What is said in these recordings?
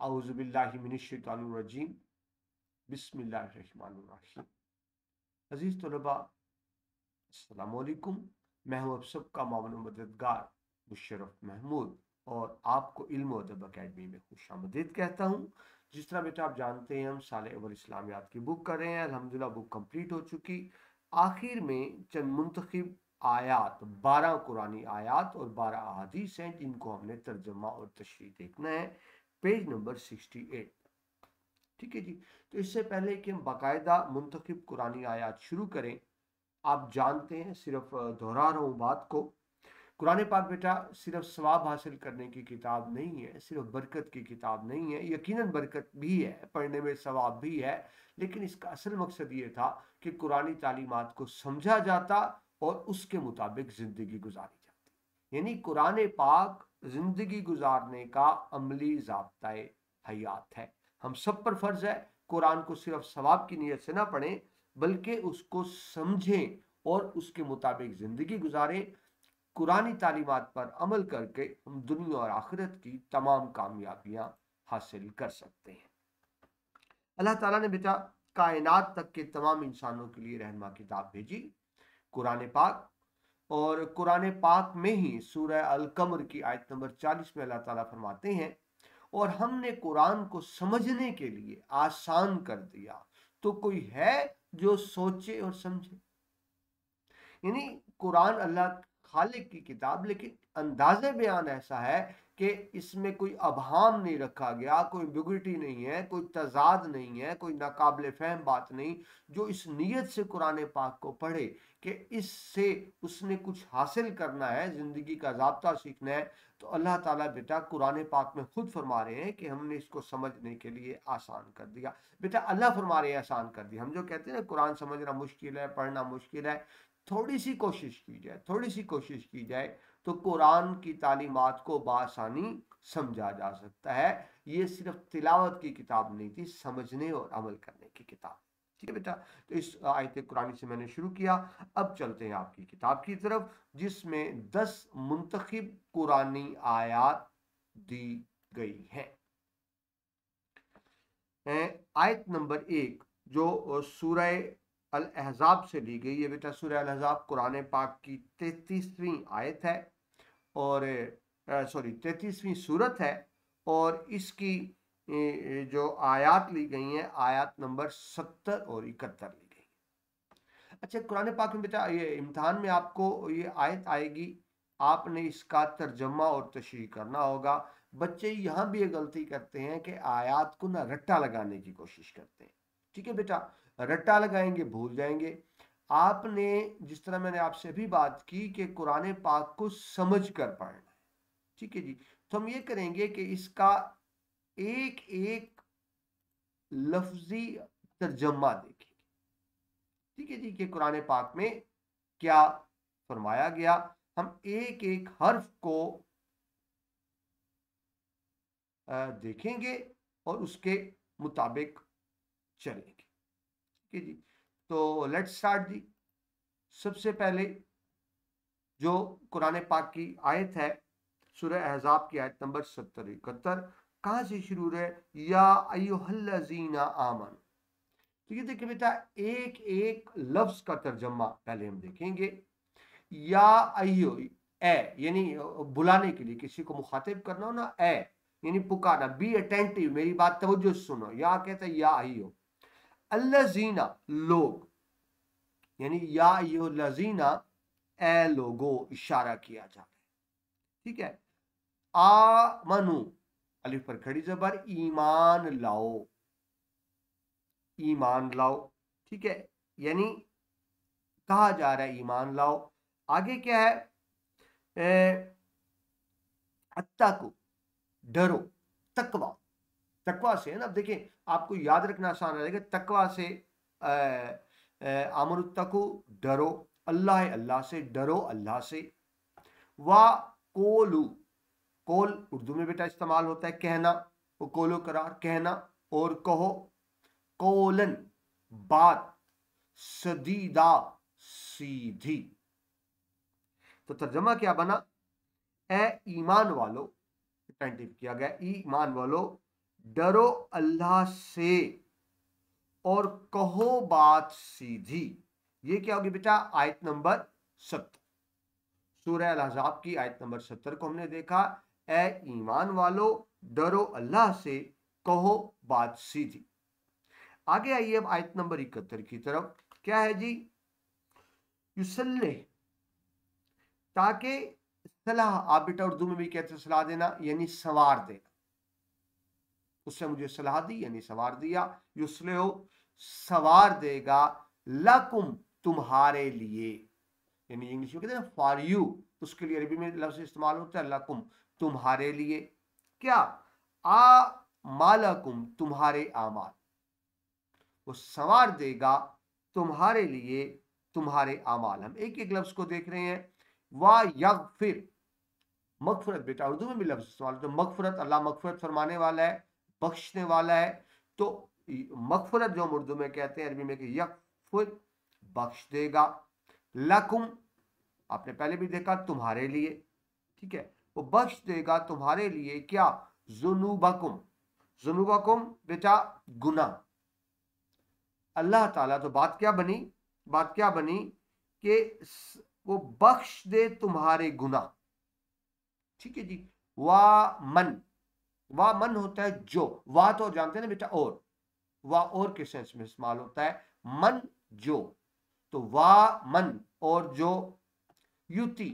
औज़ु बिल्लाहि मिनश शैतानिर रजीम, बिस्मिल्लाहिर रहमानिर रहीम। अजीज तलबा, अस्सलाम वालेकुम। मैं हूं आप सबका मामून मददगार मुशर्रफ महमूद और आपको इल्म व अदब अकेडमी में खुशामदीद कहता हूं। जिस तरह बेटा आप जानते हैं, हम साले अव्वल इस्लामियात की बुक कर रहे हैं। अल्हम्दुलिल्लाह बुक कंप्लीट हो चुकी। आखिर में चंद मुंतखब आयात, 12 कुरानी आयात और 12 अहादीस हैं जिनको हमने तर्जमा और तशरीह देखना है। Page number 68। ठीक है जी। तो इससे पहले कि हम बाकायदा मुंतखब कुरानी आयात शुरू करें, आप जानते हैं, सिर्फ दोहरा रहा हूँ बात को, कुरान पाक बेटा सिर्फ सवाब हासिल करने की किताब नहीं है, सिर्फ बरकत की किताब नहीं है। यकीनन बरकत भी है, पढ़ने में सवाब भी है, लेकिन इसका असल मकसद ये था कि कुरानी तालीमात को समझा जाता और उसके मुताबिक ज़िंदगी गुजारी जाती। यानी कुरान पाक ज़िंदगी गुजारने का अमली ज़ाब्ता हयात है। हम सब पर फ़र्ज़ है कुरान को सिर्फ सवाब की नीयत से ना पढ़ें, बल्कि उसको समझें और उसके मुताबिक ज़िंदगी गुजारें। कुरानी तालीमात पर अमल करके हम दुनिया और आखिरत की तमाम कामयाबियां हासिल कर सकते हैं। अल्लाह ताला ने बेटा कायनात तक के तमाम इंसानों के लिए रहनुमा किताब भेजी, कुरान पाक। और कुरान पाक में ही सूरह अल कमर की आयत नंबर 40 में अल्लाह ताला फरमाते हैं, और हमने कुरान को समझने के लिए आसान कर दिया, तो कोई है जो सोचे और समझे। यानी कुरान अल्लाह खालिक की किताब, लेकिन अंदाज़े बयान ऐसा है कि इसमें कोई अबहाम नहीं रखा गया, कोई एम्बिग्विटी नहीं है, कोई तजाद नहीं है, कोई नाकाबिल फहम बात नहीं। जो इस नीयत से कुरान पाक को पढ़े कि इससे उसने कुछ हासिल करना है, ज़िंदगी का ज़ाब्ता सीखना है, तो अल्लाह ताला बेटा कुरान पाक में खुद फरमा रहे हैं कि हमने इसको समझने के लिए आसान कर दिया। बेटा अल्लाह फरमा रहे हैं आसान कर दिया। हम जो कहते हैं ना कुरान समझना मुश्किल है, पढ़ना मुश्किल है, थोड़ी सी कोशिश की जाए, थोड़ी सी कोशिश की जाए तो कुरान की तालीमात को बासानी समझा जा सकता है। ये सिर्फ तिलावत की किताब नहीं थी, समझने और अमल करने की किताब। ठीक है बेटा, तो इस आयत कुरानी से मैंने शुरू किया। अब चलते हैं आपकी किताब की तरफ, जिसमें 10 मुंतखब कुरानी आयात दी गई है। आयत नंबर 1 जो सूरह अल अहज़ाब से ली गई है बेटा, सूरह अल अहज़ाब कुरान पाक की 33वीं आयत है, और सॉरी 33वीं सूरत है, और इसकी जो आयात ली गई हैं, आयत नंबर 70 और 71 ली गई। अच्छा, कुरान पाक में बेटा ये इम्तिहान में आपको ये आयत आएगी, आपने इसका तर्जमा और तशरीह करना होगा। बच्चे यहाँ भी ये गलती करते हैं कि आयत को ना रट्टा लगाने की कोशिश करते हैं। ठीक है बेटा, रट्टा लगाएंगे भूल जाएंगे। आपने, जिस तरह मैंने आपसे भी बात की कि कुरान पाक को समझ कर पढ़ना है, ठीक है जी, तो हम ये करेंगे कि इसका एक एक लफ्जी तर्जमा देखेंगे। ठीक है जी, कि कुरान पाक में क्या फरमाया गया। हम एक एक हर्फ को देखेंगे और उसके मुताबिक चलेंगे। ठीक है जी, तो लेट्स स्टार्ट जी। सबसे पहले जो कुरान पाक की आयत है, सूरह अहज़ाब की आयत नंबर 70-71, कहाँ से शुरू है? या अय्युहल्लज़ीना आमन। तो ये देखिए बेटा, एक एक लफ्ज का तर्जमा पहले हम देखेंगे। या अय्यो, ए यानी बुलाने के लिए, किसी को मुखातिब करना हो ना, ए यानी पुकारना, बी अटेंटिव, मेरी बात तवज्जो से सुनो। या कहते हैं या अय्यो। अल्लज़ीना लोग, यानी या अय्यो लज़ीना, ए लोगो इशारा किया जा रहा है। ठीक है। आमनु, अलिफ पर खड़ी जबर, ईमान लाओ, ईमान लाओ। ठीक है, यानी कहा जा रहा है ईमान लाओ। आगे क्या है? अत्ताकू, डरो, तकवा, तकवा से है ना। अब देखिए, आपको याद रखना आसान रहेगा, तकवा से आमनुत्तकू डरो, अल्लाह है अल्लाह से डरो, अल्लाह से। वा कोलू, कोल उर्दू में बेटा इस्तेमाल होता है कहना, वो कोलो करार कहना, और कहो कोलन बात, सदीदा सीधी। तो तर्जमा क्या बना? ए ईमान वालो, अटेंटिव किया गया, ईमान वालो डरो अल्लाह से और कहो बात सीधी। ये क्या होगी बेटा? आयत नंबर 70, सूरह अल-अहज़ाब की आयत नंबर 70 को हमने देखा। ए ईमान वालो, डरो अल्लाह से, कहो बात सीधी। आगे आइए अब आयत नंबर 71 की तरफ। क्या है जी? युसल्ले, ताकि सलाह, आप बेटा उर्दू में भी कहते हैं सलाह देना, यानी सवार देना। उससे मुझे सलाह दी यानी सवार दिया। युसले हो, सवार देगा, लकुम, तुम्हारे लिए, यानी इंग्लिश में कहते हैं फॉर यू, उसके लिए अरबी में लफ्ज इस्तेमाल होता है लकुम, तुम्हारे लिए। क्या? आ मालकुम, तुम्हारे आमाल, वो संवार देगा तुम्हारे लिए तुम्हारे आमाल। हम एक एक लफ्ज को देख रहे हैं। वा यगफिर, मगफरत, बेटा उर्दू में भी लफ्ज इस्तेमाल होता है मगफरत, अल्लाह मगफरत फरमाने वाला है, बख्शने वाला है। तो मगफरत जो हम उर्दू में कहते हैं, अरबी में कि यगफिर, बख्श देगा। लकुम, आपने पहले भी देखा, तुम्हारे लिए, ठीक है, वो बख्श देगा तुम्हारे लिए। क्या? जुनूबकुम, जुनूबकुम बेटा गुनाह। अल्लाह ताला, तो बात क्या बनी? बात क्या बनी कि वो बख्श दे तुम्हारे गुनाह, ठीक है जी। वा मन होता है जो, वाह तो जानते हैं ना बेटा, और वाह और के सेंस में इस्तेमाल होता है, मन जो, तो वाह मन और जो, युति,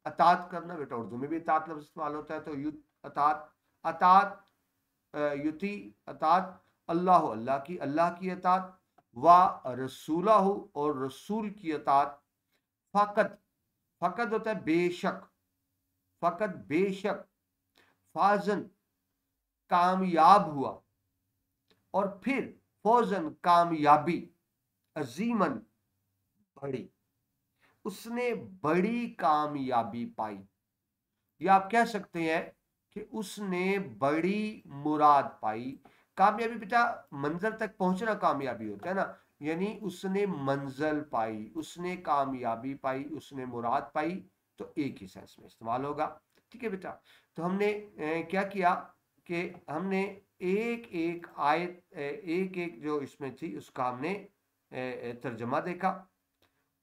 अतात करना, बेटा उर्दू में भी अतात लफ्ज इस्तेमाल होता है, तो युत, अतात, अतात, युति, अतात, अल्लाह, अल्लाह की, अल्लाह की अतात, वा रसूला, और रसूल की अतात, फ़कत, फ़कत होता है बेशक, फ़कत बेशक, फाजन, कामयाब हुआ, और फिर फौजन, कामयाबी, अजीमन, बड़ी, उसने बड़ी कामयाबी पाई। या आप कह सकते हैं कि उसने बड़ी मुराद पाई। कामयाबी बेटा मंजिल तक पहुंचना कामयाबी होता है ना, यानी उसने मंजिल पाई, उसने कामयाबी पाई, उसने मुराद पाई, तो एक ही सेंस में इस्तेमाल होगा। ठीक है बेटा, तो हमने क्या किया कि हमने एक एक आयत, एक एक जो इसमें थी उसका हमने तर्जमा देखा।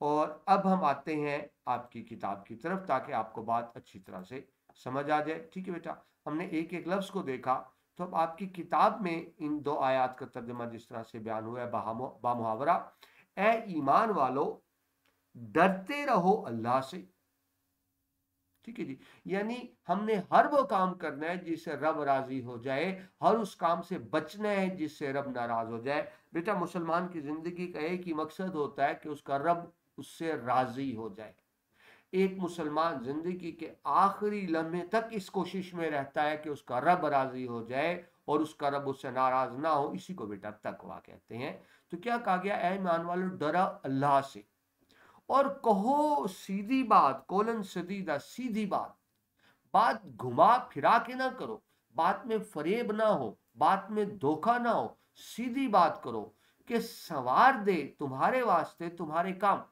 और अब हम आते हैं आपकी किताब की तरफ, ताकि आपको बात अच्छी तरह से समझ आ जाए। ठीक है बेटा, हमने एक एक लफ्ज को देखा, तो अब आपकी किताब में इन दो आयात का तर्जुमा जिस तरह से बयान हुआ है बामुहावरा, ए ईमान वालो, डरते रहो अल्लाह से। ठीक है जी, यानी हमने हर वो काम करना है जिससे रब राजी हो जाए, हर उस काम से बचना है जिससे रब नाराज हो जाए। बेटा मुसलमान की जिंदगी का एक ही मकसद होता है कि उसका रब उससे राजी हो जाए। एक मुसलमान जिंदगी के आखिरी लम्हे तक इस कोशिश में रहता है कि उसका रब राजी हो जाए और उसका रब उससे नाराज ना हो। इसी को बेटा तकवा कहते हैं। तो क्या कहा गया? ऐ ईमान वालों, डरा अल्लाह से और कहो सीधी बात, कोलन सदीदा, सीधी बात, बात घुमा फिरा के ना करो, बात में फरेब ना हो, बात में धोखा ना हो, सीधी बात करो कि संवार दे तुम्हारे वास्ते तुम्हारे काम।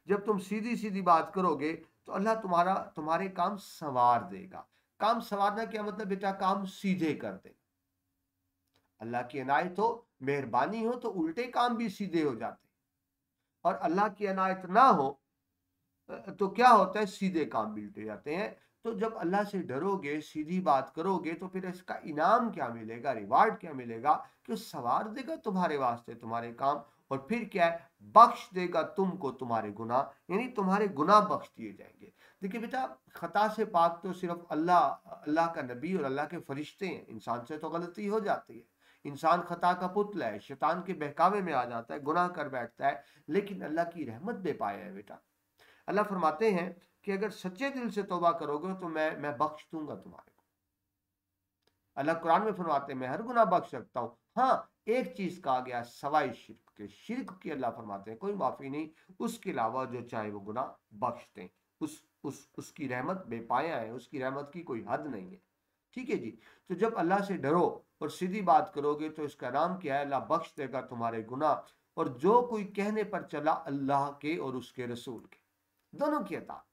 जब तुम सीधी सीधी बात करोगे तो अल्लाह तुम्हारे काम संवार देगा। काम संवारना क्या मतलब बेटा? काम सीधे कर दे। अल्लाह की इनायत हो, मेहरबानी हो, तो उल्टे काम भी सीधे हो जाते। और अल्लाह की इनायत ना हो तो क्या होता है? सीधे काम भी उल्टे जाते हैं। तो जब अल्लाह से डरोगे, सीधी बात करोगे, तो फिर इसका इनाम क्या मिलेगा, रिवार्ड क्या मिलेगा? कि सवार देगा तुम्हारे वास्ते तुम्हारे काम, और फिर क्या है? बख्श देगा तुमको तुम्हारे गुनाह, यानी तुम्हारे गुनाह बख्श दिए जाएंगे। देखिए बेटा, खता से पाक तो सिर्फ अल्लाह, अल्लाह का नबी और अल्लाह के फरिश्ते हैं। इंसान से तो गलती हो जाती है, इंसान खता का पुतला है, शैतान के बहकावे में आ जाता है, गुनाह कर बैठता है, लेकिन अल्लाह की रहमत बेपाया है बेटा। अल्लाह फरमाते हैं कि अगर सच्चे दिल से तौबा करोगे तो मैं बख्श दूंगा तुम्हारे को। अल्लाह कुरान में फरमाते हैं मैं हर गुनाह बख्श सकता हूँ। हाँ, एक चीज कहा गया, सवाई शिर्क के, शिर्क की अल्लाह फरमाते हैं कोई माफी नहीं, उसके अलावा जो चाहे वो गुनाह बख्श दें। उसकी रहमत बेपाया है, उसकी रहमत की कोई हद नहीं है। ठीक है जी, तो जब अल्लाह से डरो और सीधी बात करोगे तो इसका नाम क्या है? अल्लाह बख्श देगा तुम्हारे गुनाह। और जो कोई कहने पर चला अल्लाह के और उसके रसूल के, दोनों की अतात,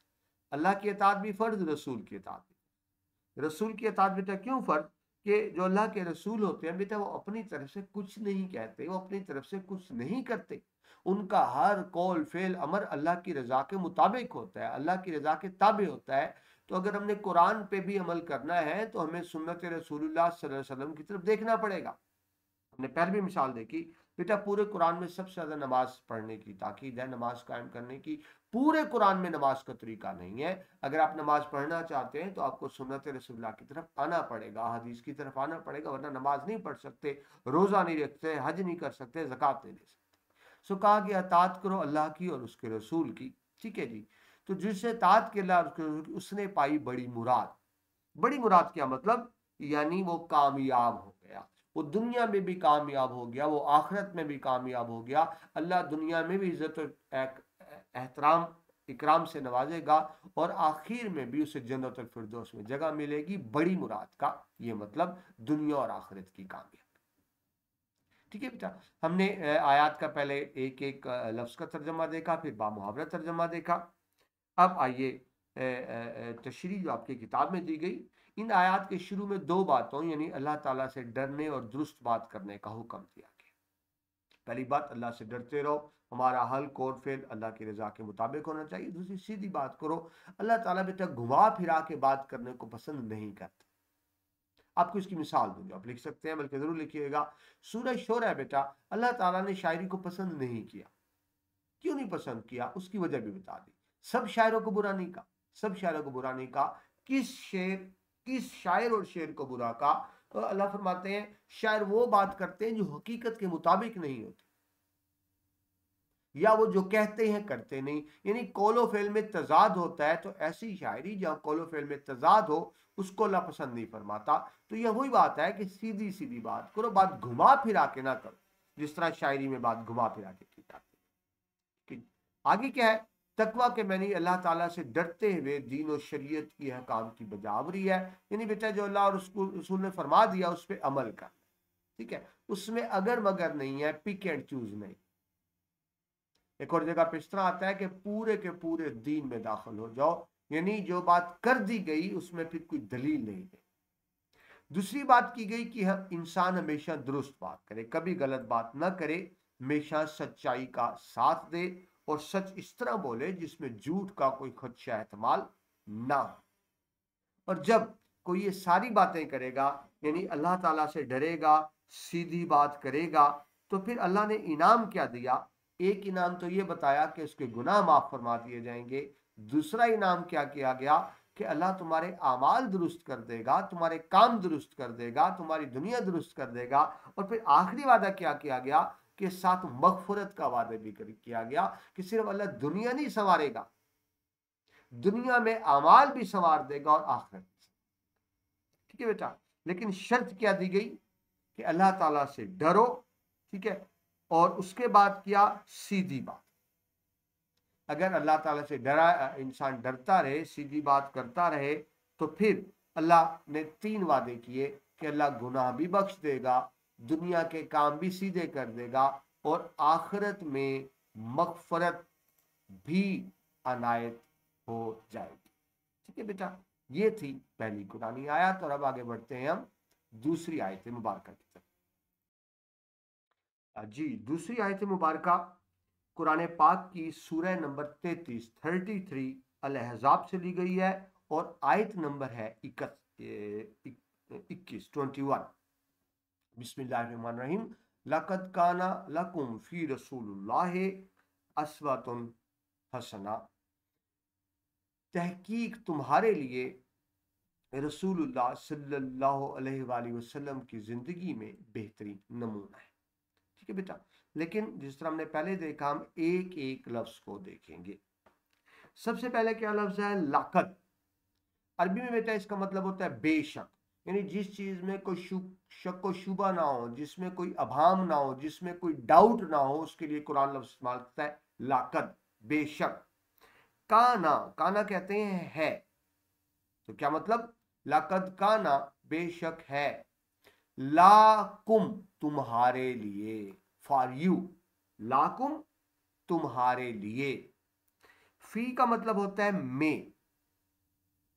अल्लाह की अतात भी फर्ज, रसूल की अतात भी। रसूल की अतात बेटा क्यों फर्ज? कि जो अल्लाह के रसूल होते हैं बेटा वो अपनी तरफ से कुछ नहीं कहते, वो अपनी तरफ से कुछ नहीं करते। उनका हर कौल फेल अमर अल्लाह की रजा के मुताबिक होता है, अल्लाह की रजा के ताबे होता है। तो अगर हमने कुरान पे भी अमल करना है तो हमें सुन्नत रसूलुल्लाह सल्लल्लाहु अलैहि वसल्लम की तरफ देखना पड़ेगा। हमने पहले भी मिसाल देखी बेटा, पूरे कुरान में सबसे ज्यादा नमाज पढ़ने की ताकीद है, नमाज कायम करने की। पूरे कुरान में नमाज का तरीका नहीं है। अगर आप नमाज पढ़ना चाहते हैं तो आपको सुन्नत रसूलुल्लाह की तरफ आना पड़ेगा, हदीस की तरफ आना पड़ेगा, वरना नमाज नहीं पढ़ सकते, रोजा नहीं रखते, हज नहीं कर सकते, ज़कात नहीं दे सकते। सो कहा कि अतात करो अल्लाह की और उसके रसूल की। ठीक है जी। तो जिससे तात के अल्लाह और उसके रसूल की, उसने पाई बड़ी मुराद। बड़ी मुराद क्या मतलब, यानी वो कामयाब हो गया, वो दुनिया में भी कामयाब हो गया, वो आखिरत में भी कामयाब हो गया। अल्लाह दुनिया में भी इज्जत और एहतराम इकराम से नवाजेगा और आखिर में भी उसे जन्नतुल फिरदौस में जगह मिलेगी। बड़ी मुराद का ये मतलब दुनिया और आखिरत की कामयाबी। ठीक है बेटा, हमने आयत का पहले एक एक लफ्ज का तर्जमा देखा, फिर बामुहावरा तर्जमा देखा। अब आइए तशरीह जो आपकी किताब में दी गई, इन आयात के शुरू में दो बातों यानी अल्लाह ताला से डरने और दुरुस्त बात करने का हुक्म दिया गया। पहली बात, अल्लाह से डरते रहो, हमारा हल कौल फेल अल्लाह की रजा के मुताबिक होना चाहिए। दूसरी, सीधी बात करो, अल्लाह ताला बेटा घुमा फिरा के बात करने को पसंद नहीं करता। आपको इसकी मिसाल दूंगा, आप लिख सकते हैं, बल्कि जरूर लिखिएगा। सूरज शोर है बेटा, अल्लाह ताला ने शायरी को पसंद नहीं किया। क्यों नहीं पसंद किया, उसकी वजह भी बता दी। सब शायरों को बुरा नहीं कहा, सब शायरों को बुरा नहीं कहा। किस शायर और शेर को बुरा कहा? तो अल्लाह फरमाते हैं शायर वो बात करते हैं जो हकीकत के मुताबिक नहीं होती, या वो जो कहते हैं करते नहीं, यानी कौलो फेल में तजाद होता है। तो ऐसी शायरी जहां कौलो फेल में तजाद हो उसको अल्लाह पसंद नहीं फरमाता। तो यह वही बात है कि सीधी सीधी बात करो, बात घुमा फिरा के ना करो, जिस तरह शायरी में बात घुमा फिरा के की जाती है। आगे क्या है, तकवा के मैंने अल्लाह ताला से डरते हुए दीन और शरीयत की अहकाम की बजावरी है। यानी बेटा जो अल्लाह और उसको रसूल ने फरमा दिया उस पर अमल कर। ठीक है, उसमें अगर मगर नहीं है, पिक एंड चूज नहीं। एक और जगह पे इस तरह आता है कि पूरे के पूरे दीन में दाखिल हो जाओ, यानी जो बात कर दी गई उसमें फिर कोई दलील नहीं है। दूसरी बात की गई कि हम इंसान हमेशा दुरुस्त बात करे, कभी गलत बात ना करे, हमेशा सच्चाई का साथ दे और सच इस तरह बोले जिसमें झूठ का कोई खदशा एहतमाल ना हो। और जब कोई ये सारी बातें करेगा, यानी अल्लाह ताला से डरेगा, सीधी बात करेगा, तो फिर अल्लाह ने इनाम क्या दिया? एक इनाम तो ये बताया कि उसके गुनाह माफ फरमा दिए जाएंगे। दूसरा इनाम क्या किया गया कि अल्लाह तुम्हारे आमाल दुरुस्त कर देगा, तुम्हारे काम दुरुस्त कर देगा, तुम्हारी दुनिया दुरुस्त कर देगा। और फिर आखिरी वादा क्या किया गया कि साथ मगफरत का वादा भी किया गया कि सिर्फ अल्लाह दुनिया नहीं संवारेगा, दुनिया में अमाल भी संवार देगा और आखिरत। ठीक है बेटा, लेकिन शर्त क्या दी गई कि अल्लाह ताला से डरो। ठीक है, और उसके बाद क्या, सीधी बात। अगर अल्लाह ताला से डरा इंसान डरता रहे, सीधी बात करता रहे, तो फिर अल्लाह ने 3 वादे किए कि अल्लाह गुनाह भी बख्श देगा, दुनिया के काम भी सीधे कर देगा और आखिरत में मगफरत भी अनायत हो जाएगी। ठीक है बेटा, ये थी पहली कुरानी आयत। और अब आगे बढ़ते हैं हम दूसरी आयत मुबारक की तरफ। जी, दूसरी आयत मुबारक कुरान पाक की सूरह नंबर 33 अल अहज़ाब से ली गई है और आयत नंबर है 21। बिस्मिल्लाहिर्रहमानिर्रहीम। लक़द काना लकुम फ़ी रसूलिल्लाहि अस्वतुन हसना। तहकीक तुम्हारे लिए रसूलुल्लाह सल्लल्लाहु अलैहि वसल्लम की जिंदगी में बेहतरीन नमूना है। ठीक है बेटा, लेकिन जिस तरह हमने पहले देखा, हम एक एक लफ्ज को देखेंगे। सबसे पहले क्या लफ्ज है, लाकत। अरबी में बेटा इसका मतलब होता है बेशक, यानी जिस चीज में कोई शक व शुबा ना हो, जिसमें कोई अभाम ना हो, जिसमें कोई डाउट ना हो, उसके लिए कुरान लफ्ज इस्तेमाल करता है लाकत, बेशक। काना, काना कहते हैं है, तो क्या मतलब, लाकद काना बेशक है, लाकुम तुम्हारे लिए, फॉर यू, लाकुम तुम्हारे लिए। फी का मतलब होता है में,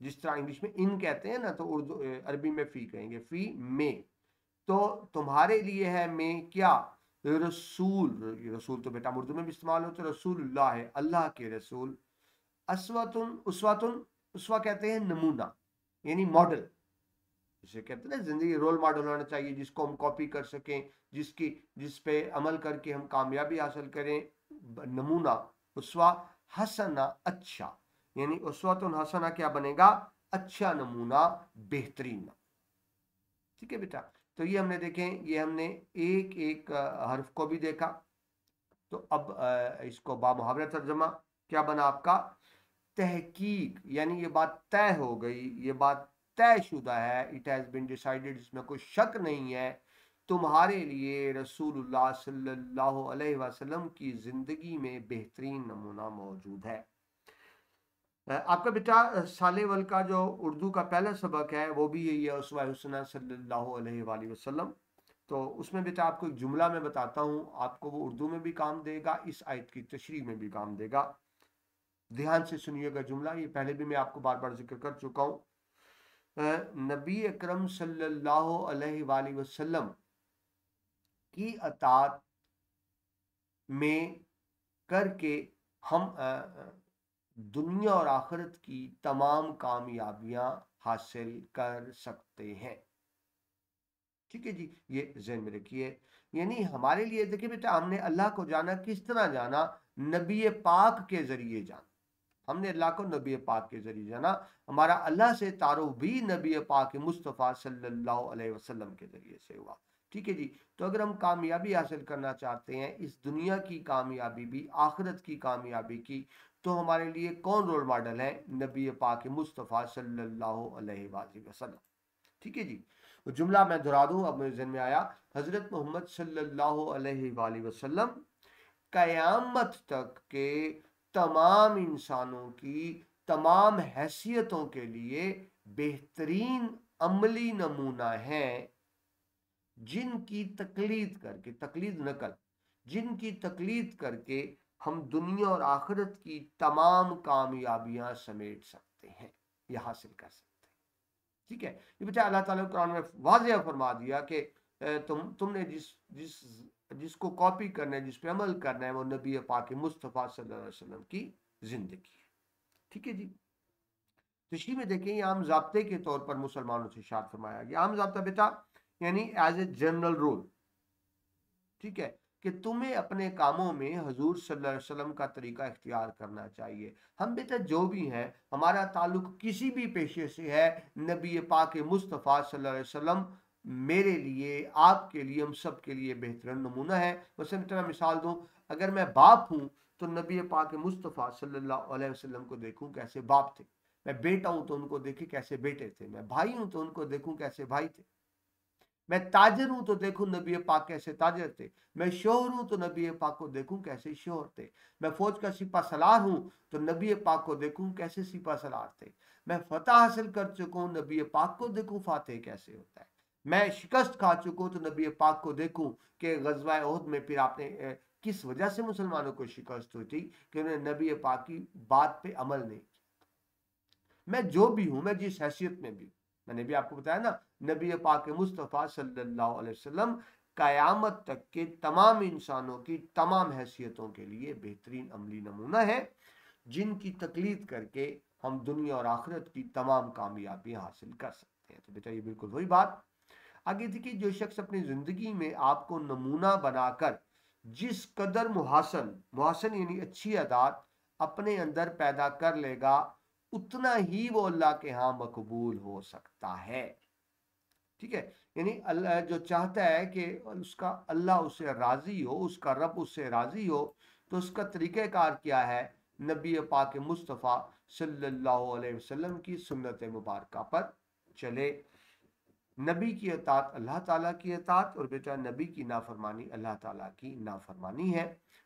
जिस तरह इंग्लिश में इन कहते हैं ना, तो उर्दू अरबी में फी कहेंगे, फी में। तो तुम्हारे लिए है में क्या, रसूल। रसूल तो बेटा उर्दू में भी इस्तेमाल होता है, रसूलुल्लाह है, अल्लाह के रसूल। अस्वतुन उसवातुन, उसवा कहते हैं नमूना, यानी मॉडल, जिसे कहते हैं ना जिंदगी रोल मॉडल होना चाहिए, जिसको हम कॉपी कर सकें, जिस पे अमल करके हम कामयाबी हासिल करें। नमूना, उसवा हसना, अच्छा, यानी उसवातुन हसना क्या बनेगा, अच्छा नमूना, बेहतरीन। ठीक है बेटा, तो ये हमने देखें, ये हमने एक एक हर्फ को भी देखा। तो अब इसको बामुहावरा तर्जमा क्या बना आपका, तहकीक, यानी ये बात तय हो गई, ये बात तयशुदा है, इट हैज बीन डिसाइडेड, इसमें कोई शक नहीं है, तुम्हारे लिए रसूलुल्लाह सल्लल्लाहु अलैहि वसल्लम की जिंदगी में बेहतरीन नमूना मौजूद है। आपका बेटा सालेवल का जो उर्दू का पहला सबक है वो भी यही है, उसवा हुस्ना सल्लल्लाहु अलैहि वसल्लम। तो उसमें बेटा आपको एक जुमला मैं बताता हूँ, आपको वो उर्दू में भी काम देगा, इस आयत की तशरीह में भी काम देगा। ध्यान से सुनिएगा जुमला, ये पहले भी मैं आपको बार बार जिक्र कर चुका हूँ। नबी अकरम सल्लल्लाहु अलैहि वसल्लम की अतात में करके हम दुनिया और आखिरत की तमाम कामयाबियां हासिल कर सकते हैं। ठीक है जी, ये ज़हन में रखिए। यानी हमारे लिए देखिए बेटा, हमने अल्लाह को जाना, किस तरह जाना, नबी पाक के जरिए जाना। हमने अल्लाह को नबी पाक के जरिए जाना, हमारा अल्लाह से तारुफ भी नबी पाक मुस्तफ़ा सल्लल्लाहु अलैहि वसल्लम के जरिए से हुआ। ठीक है जी, तो अगर हम कामयाबी हासिल करना चाहते हैं, इस दुनिया की कामयाबी भी, आखिरत की कामयाबी की, तो हमारे लिए कौन रोल मॉडल है, नबी पाक मुस्तफ़ा सल्लल्लाहु अलैहि वसल्लम। ठीक है जी, तो जुमला मैं दोहरा दूं, अब मेरे जहन में आया, हजरत मोहम्मद सल्लल्लाहु अलैहि वसल्लम कयामत तक के तमाम इंसानों की तमाम हैसियतों के लिए बेहतरीन अमली नमूना है, जिनकी तकलीद करके, तकलीद नकल, जिनकी तकलीद करके हम दुनिया और आखिरत की तमाम कामयाबियां समेट सकते हैं, या हासिल कर सकते हैं। ठीक है, ये बेटा अल्लाह ताला ने कुरान में वाज़ेह फरमा दिया कि तुमने जिसको कॉपी करना है, जिस पे अमल करना है, वो नबी पाक मुस्तफ़ा सल्लल्लाहु अलैहि वसल्लम की जिंदगी है। ठीक है जी, तो इसी में देखें, आम ज़ाब्ते के तौर पर मुसलमानों से इरशाद फरमाया गया, आम ज़ाब्ता बेटा यानी एज ए जनरल रूल। ठीक है, कि तुम्हें अपने कामों में हजूर सल्लल्लाहु अलैहि वसल्लम का तरीका इख्तियार करना चाहिए। हम बेटा जो भी हैं, हमारा ताल्लुक किसी भी पेशे से है, नबी पाक मुस्तफ़ा सल्लल्लाहु अलैहि वसल्लम मेरे लिए, आपके लिए, हम सब के लिए बेहतरीन नमूना है। वैसे मैं मिसाल दूं, अगर मैं बाप हूं तो नबी पाक मुस्तफ़ा सल्लल्लाहु अलैहि वसल्लम को देखूं कैसे बाप थे, मैं बेटा हूं तो उनको देखे कैसे बेटे थे, मैं भाई हूं तो उनको देखूं कैसे भाई थे, मैं ताजिर हूं तो देखूं नबी पाक कैसे ताजिर थे, मैं शोहर हूं तो नबी पाक को देखूं कैसे शोहर थे, मैं फौज का सिपा सलार हूं तो नबी पाक को देखूं कैसे सिपा सलार थे, मैं फतह हासिल कर चुका हूं, नबी पाक को देखूं फातेह कैसे होता है, मैं शिकस्त खा चुका हूं तो नबी पाक को देखूं कि गज़वा उहद में फिर आपने किस वजह से मुसलमानों को शिकस्त हुई थी, कि उन्होंने नबी पाक की बात पे अमल नहीं। मैं जो भी हूं, मैं जिस हैसियत में भी, मैंने भी आपको बताया ना, नबी पाक मुस्तफ़ा सल्लल्लाहु अलैहि वसल्लम कयामत तक के तमाम इंसानों की तमाम हैसियतों के लिए बेहतरीन अमली नमूना है, जिनकी तकलीद करके हम दुनिया और आखिरत की तमाम कामयाबियां हासिल कर सकते हैं। तो बेटा ये बिल्कुल वही बात। आगे देखिए, जो शख्स अपनी जिंदगी में आपको नमूना बनाकर जिस कदर मुहासन, मुहासन यानी अच्छी आदत अपने अंदर पैदा कर लेगा, उतना ही वो अल्लाह के यहाँ मकबूल हो सकता है। ठीक है, यानी अल्लाह जो चाहता है कि उसका अल्लाह उससे राजी हो, उसका रब उससे राजी हो, तो उसका तरीक़ाकार क्या है, नबी पाक मुस्तफ़ा सल्लल्लाहु अलैहि वसल्लम की सुन्नत मुबारक पर चले। नबी की अतात अल्लाह ताला की अतात, और बेटा नबी की नाफरमानी अल्लाह ताला की नाफरमानी है।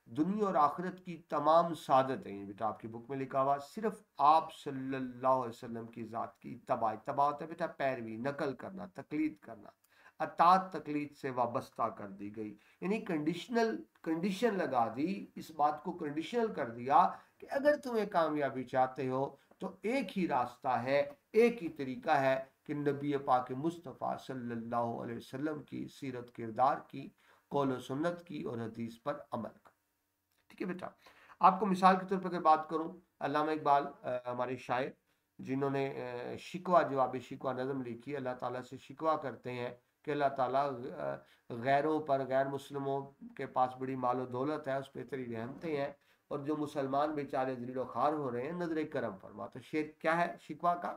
दुनिया और आखिरत की तमाम सादतें, बेटा आपकी बुक में लिखा हुआ, सिर्फ आप सल्लल्लाहु अलैहि वसल्लम की ज़ात की तबा होता है बेटा, पैरवी, नकल करना, तकलीद करना, अतात तकलीद से वाबस्ता कर दी गई, यानी कंडीशन लगा दी, इस बात को कंडीशनल कर दिया कि अगर तुम्हें कामयाबी चाहते हो तो एक ही रास्ता है, एक ही तरीका है कि नबी पाक मुस्तफ़ा सल्लल्लाहु अलैहि वसल्लम की सीरत किरदार की, कौल सुन्नत की और हदीस पर अमल का। ठीक है बेटा। आपको मिसाल के तौर पर अगर बात करूं, अल्लामा इकबाल हमारे शायर, जिन्होंने शिकवा जवाब शिकवा नज़म लिखी, अल्लाह ताला से शिकवा करते हैं कि अल्लाह ताला गैरों पर, गैर मुस्लिमों के पास बड़ी मालो दौलत है, उस पर तेरी रहमतें हैं, और जो मुसलमान बेचारे ज़लील ख्वार हो रहे हैं, नजर करम फरमा। तो शेर क्या है शिकवा का?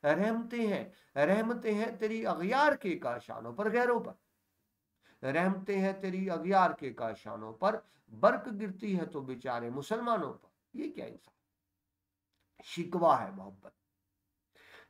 रहमतें हैं, रहमतें हैं तेरी अगयार के काशानों पर, गैरों पर रहमतें हैं तेरी अगयार के काशानों पर, बर्क गिरती है तो बेचारे मुसलमानों पर। ये क्या इंसान, शिकवा है मोहब्बत।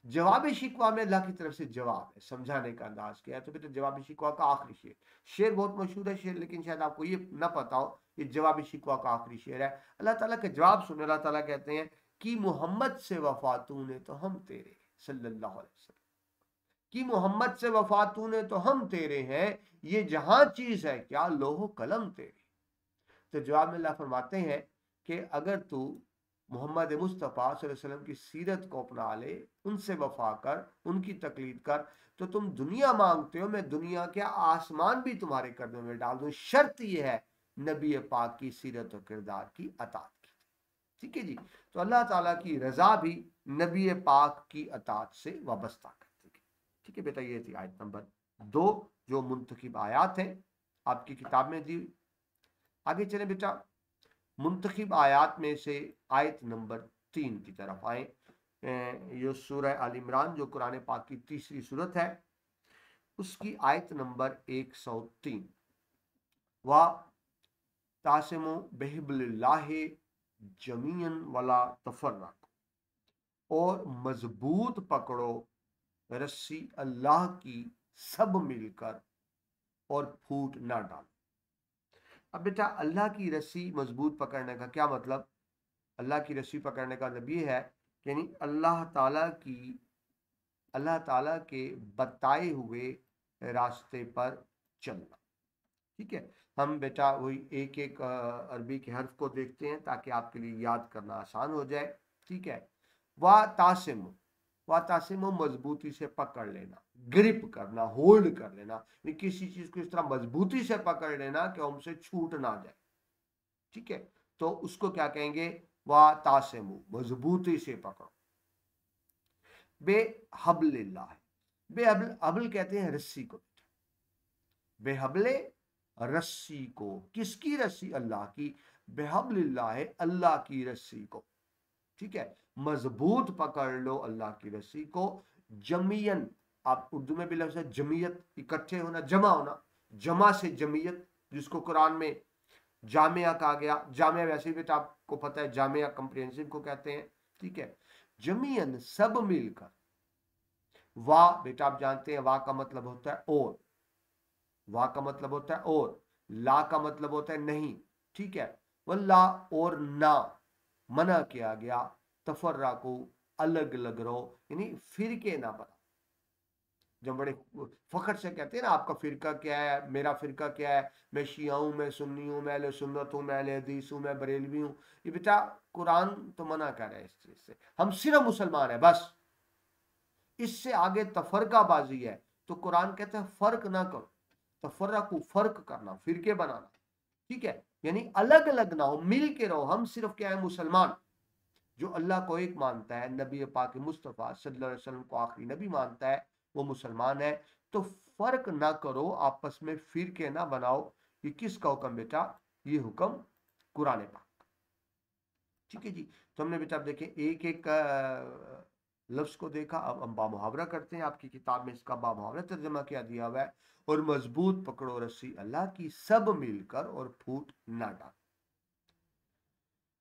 जवाब शिकवा में अल्लाह की तरफ से जवाब है, समझाने का अंदाज किया है। तो बेटा जवाब शिकवा का आखिरी शेर, शेर बहुत मशहूर है शेर, लेकिन शायद आपको ये ना पता हो, ये जवाब शिकवा का आखिरी शेर है। अल्लाह ताला के जवाब सुने, अल्लाह ताला कहते हैं कि मोहम्मद से वफा तूने तो हम तेरे, सल्लल्लाहु अलैहि वसल्लम, कि मोहम्मद से वफा तूने तो हम तेरे हैं, ये जहां चीज है क्या लोहो कलम तेरी। तो जवाब में अल्लाह फरमाते हैं कि अगर तू मोहम्मद मुस्तफ़ा सल्लल्लाहु अलैहि वसल्लम की सीरत को अपना ले, उनसे वफा कर, उनकी तकलीद कर, तो तुम दुनिया मांगते हो, मैं दुनिया के आसमान भी तुम्हारे कदमों में डाल दूं। शर्त यह है नबी पाक की सीरत और किरदार की अतात की। ठीक है जी। तो अल्लाह ताला की रजा भी नबी पाक की अतात से वाबस्ता करती है। ठीक है बेटा, ये थी आयत नंबर 2, जो मुंतखिब आयात है आपकी किताब में दी। आगे चले बेटा, मुंतखिब आयात में से आयत नंबर 3 की तरफ आए। ये सूरह आल इमरान जो कुरान पाक की तीसरी सूरत है, उसकी आयत नंबर 103, वा तासिमु बिहिब्लिल्लाहि जमीअन वला तफर्रक, और मजबूत पकड़ो रस्सी अल्लाह की सब मिलकर, और फूट ना डालो। अब बेटा अल्लाह की रस्सी मजबूत पकड़ने का क्या मतलब? अल्लाह की रस्सी पकड़ने का मतलब ये है, यानी अल्लाह ताला के बताए हुए रास्ते पर चलना। ठीक है। हम बेटा वही एक एक अरबी के हर्फ को देखते हैं ताकि आपके लिए याद करना आसान हो जाए। ठीक है। वा तासिम, वा तासिम मजबूती से पकड़ लेना, ग्रिप करना, होल्ड कर लेना, किसी चीज को इस तरह मजबूती से पकड़ लेना कि हमसे छूट ना जाए। ठीक है। तो उसको क्या कहेंगे? वा तासिमु, मजबूती से पकड़ो। बेहब्लिल्लाह, बेहबल, हबल कहते हैं रस्सी को, बेहबले रस्सी को, किसकी रस्सी? अल्लाह की। बेहबलिल्लाह है अल्लाह की रस्सी को। ठीक है। मजबूत पकड़ लो अल्लाह की रस्सी को। जमीयन, आप उर्दू में भी लफ्ज़ है जमीयत, इकट्ठे होना, जमा होना, जमा से जमीयत, जिसको कुरान में जामिया कहा गया। जामिया वैसे भी बेटा आपको पता है, जामिया कंप्रिहेंसिव को कहते हैं। ठीक है। जमीयन, सब मिलकर। वाह बेटा आप जानते हैं वाह का मतलब होता है और, वाह का मतलब होता है और, ला का मतलब होता है नहीं। ठीक है। वल्ला, और ना, मना किया गया। तफर्रा को, अलग अलग रहो, यानी फिरके ना बना। जब बड़े फखर से कहते हैं ना आपका फिरका क्या है, मेरा फिरका क्या है, मैं शिया हूं, मैं सुन्नी हूं, मैं अहले सुन्नत हूं, मैं अहले हदीस हूं, मैं बरेलवी हूं। ये बेटा कुरान तो मना कर रहा है इस चीज से। हम सिर्फ मुसलमान है बस, इससे आगे तफरकाबाजी है। तो कुरान कहता है फर्क ना करो, तफर्रा को फर्क करना, फिरके बनाना। ठीक है। यानी अलग अलग ना हो, मिल के रहो। हम सिर्फ क्या है? मुसलमान, जो अल्लाह को एक मानता है, नबी पाक मुस्तफ़ा सल्लल्लाहु अलैहि वसल्लम को आखिरी नबी मानता है, वो मुसलमान है। तो फर्क ना करो, आपस में फिरके ना बनाओ। ये किसका हुक्म बेटा? ये हुक्म कुरान पाक। ठीक है जी। तो हमने बेटा देखें एक एक लफ्ज को देखा। अब हम बामुहावरा करते हैं। आपकी किताब में इसका बामुहावरा तर्जमा क्या दिया हुआ है? और मजबूत पकड़ो रस्सी अल्लाह की, सब मिलकर, और फूट ना डाल।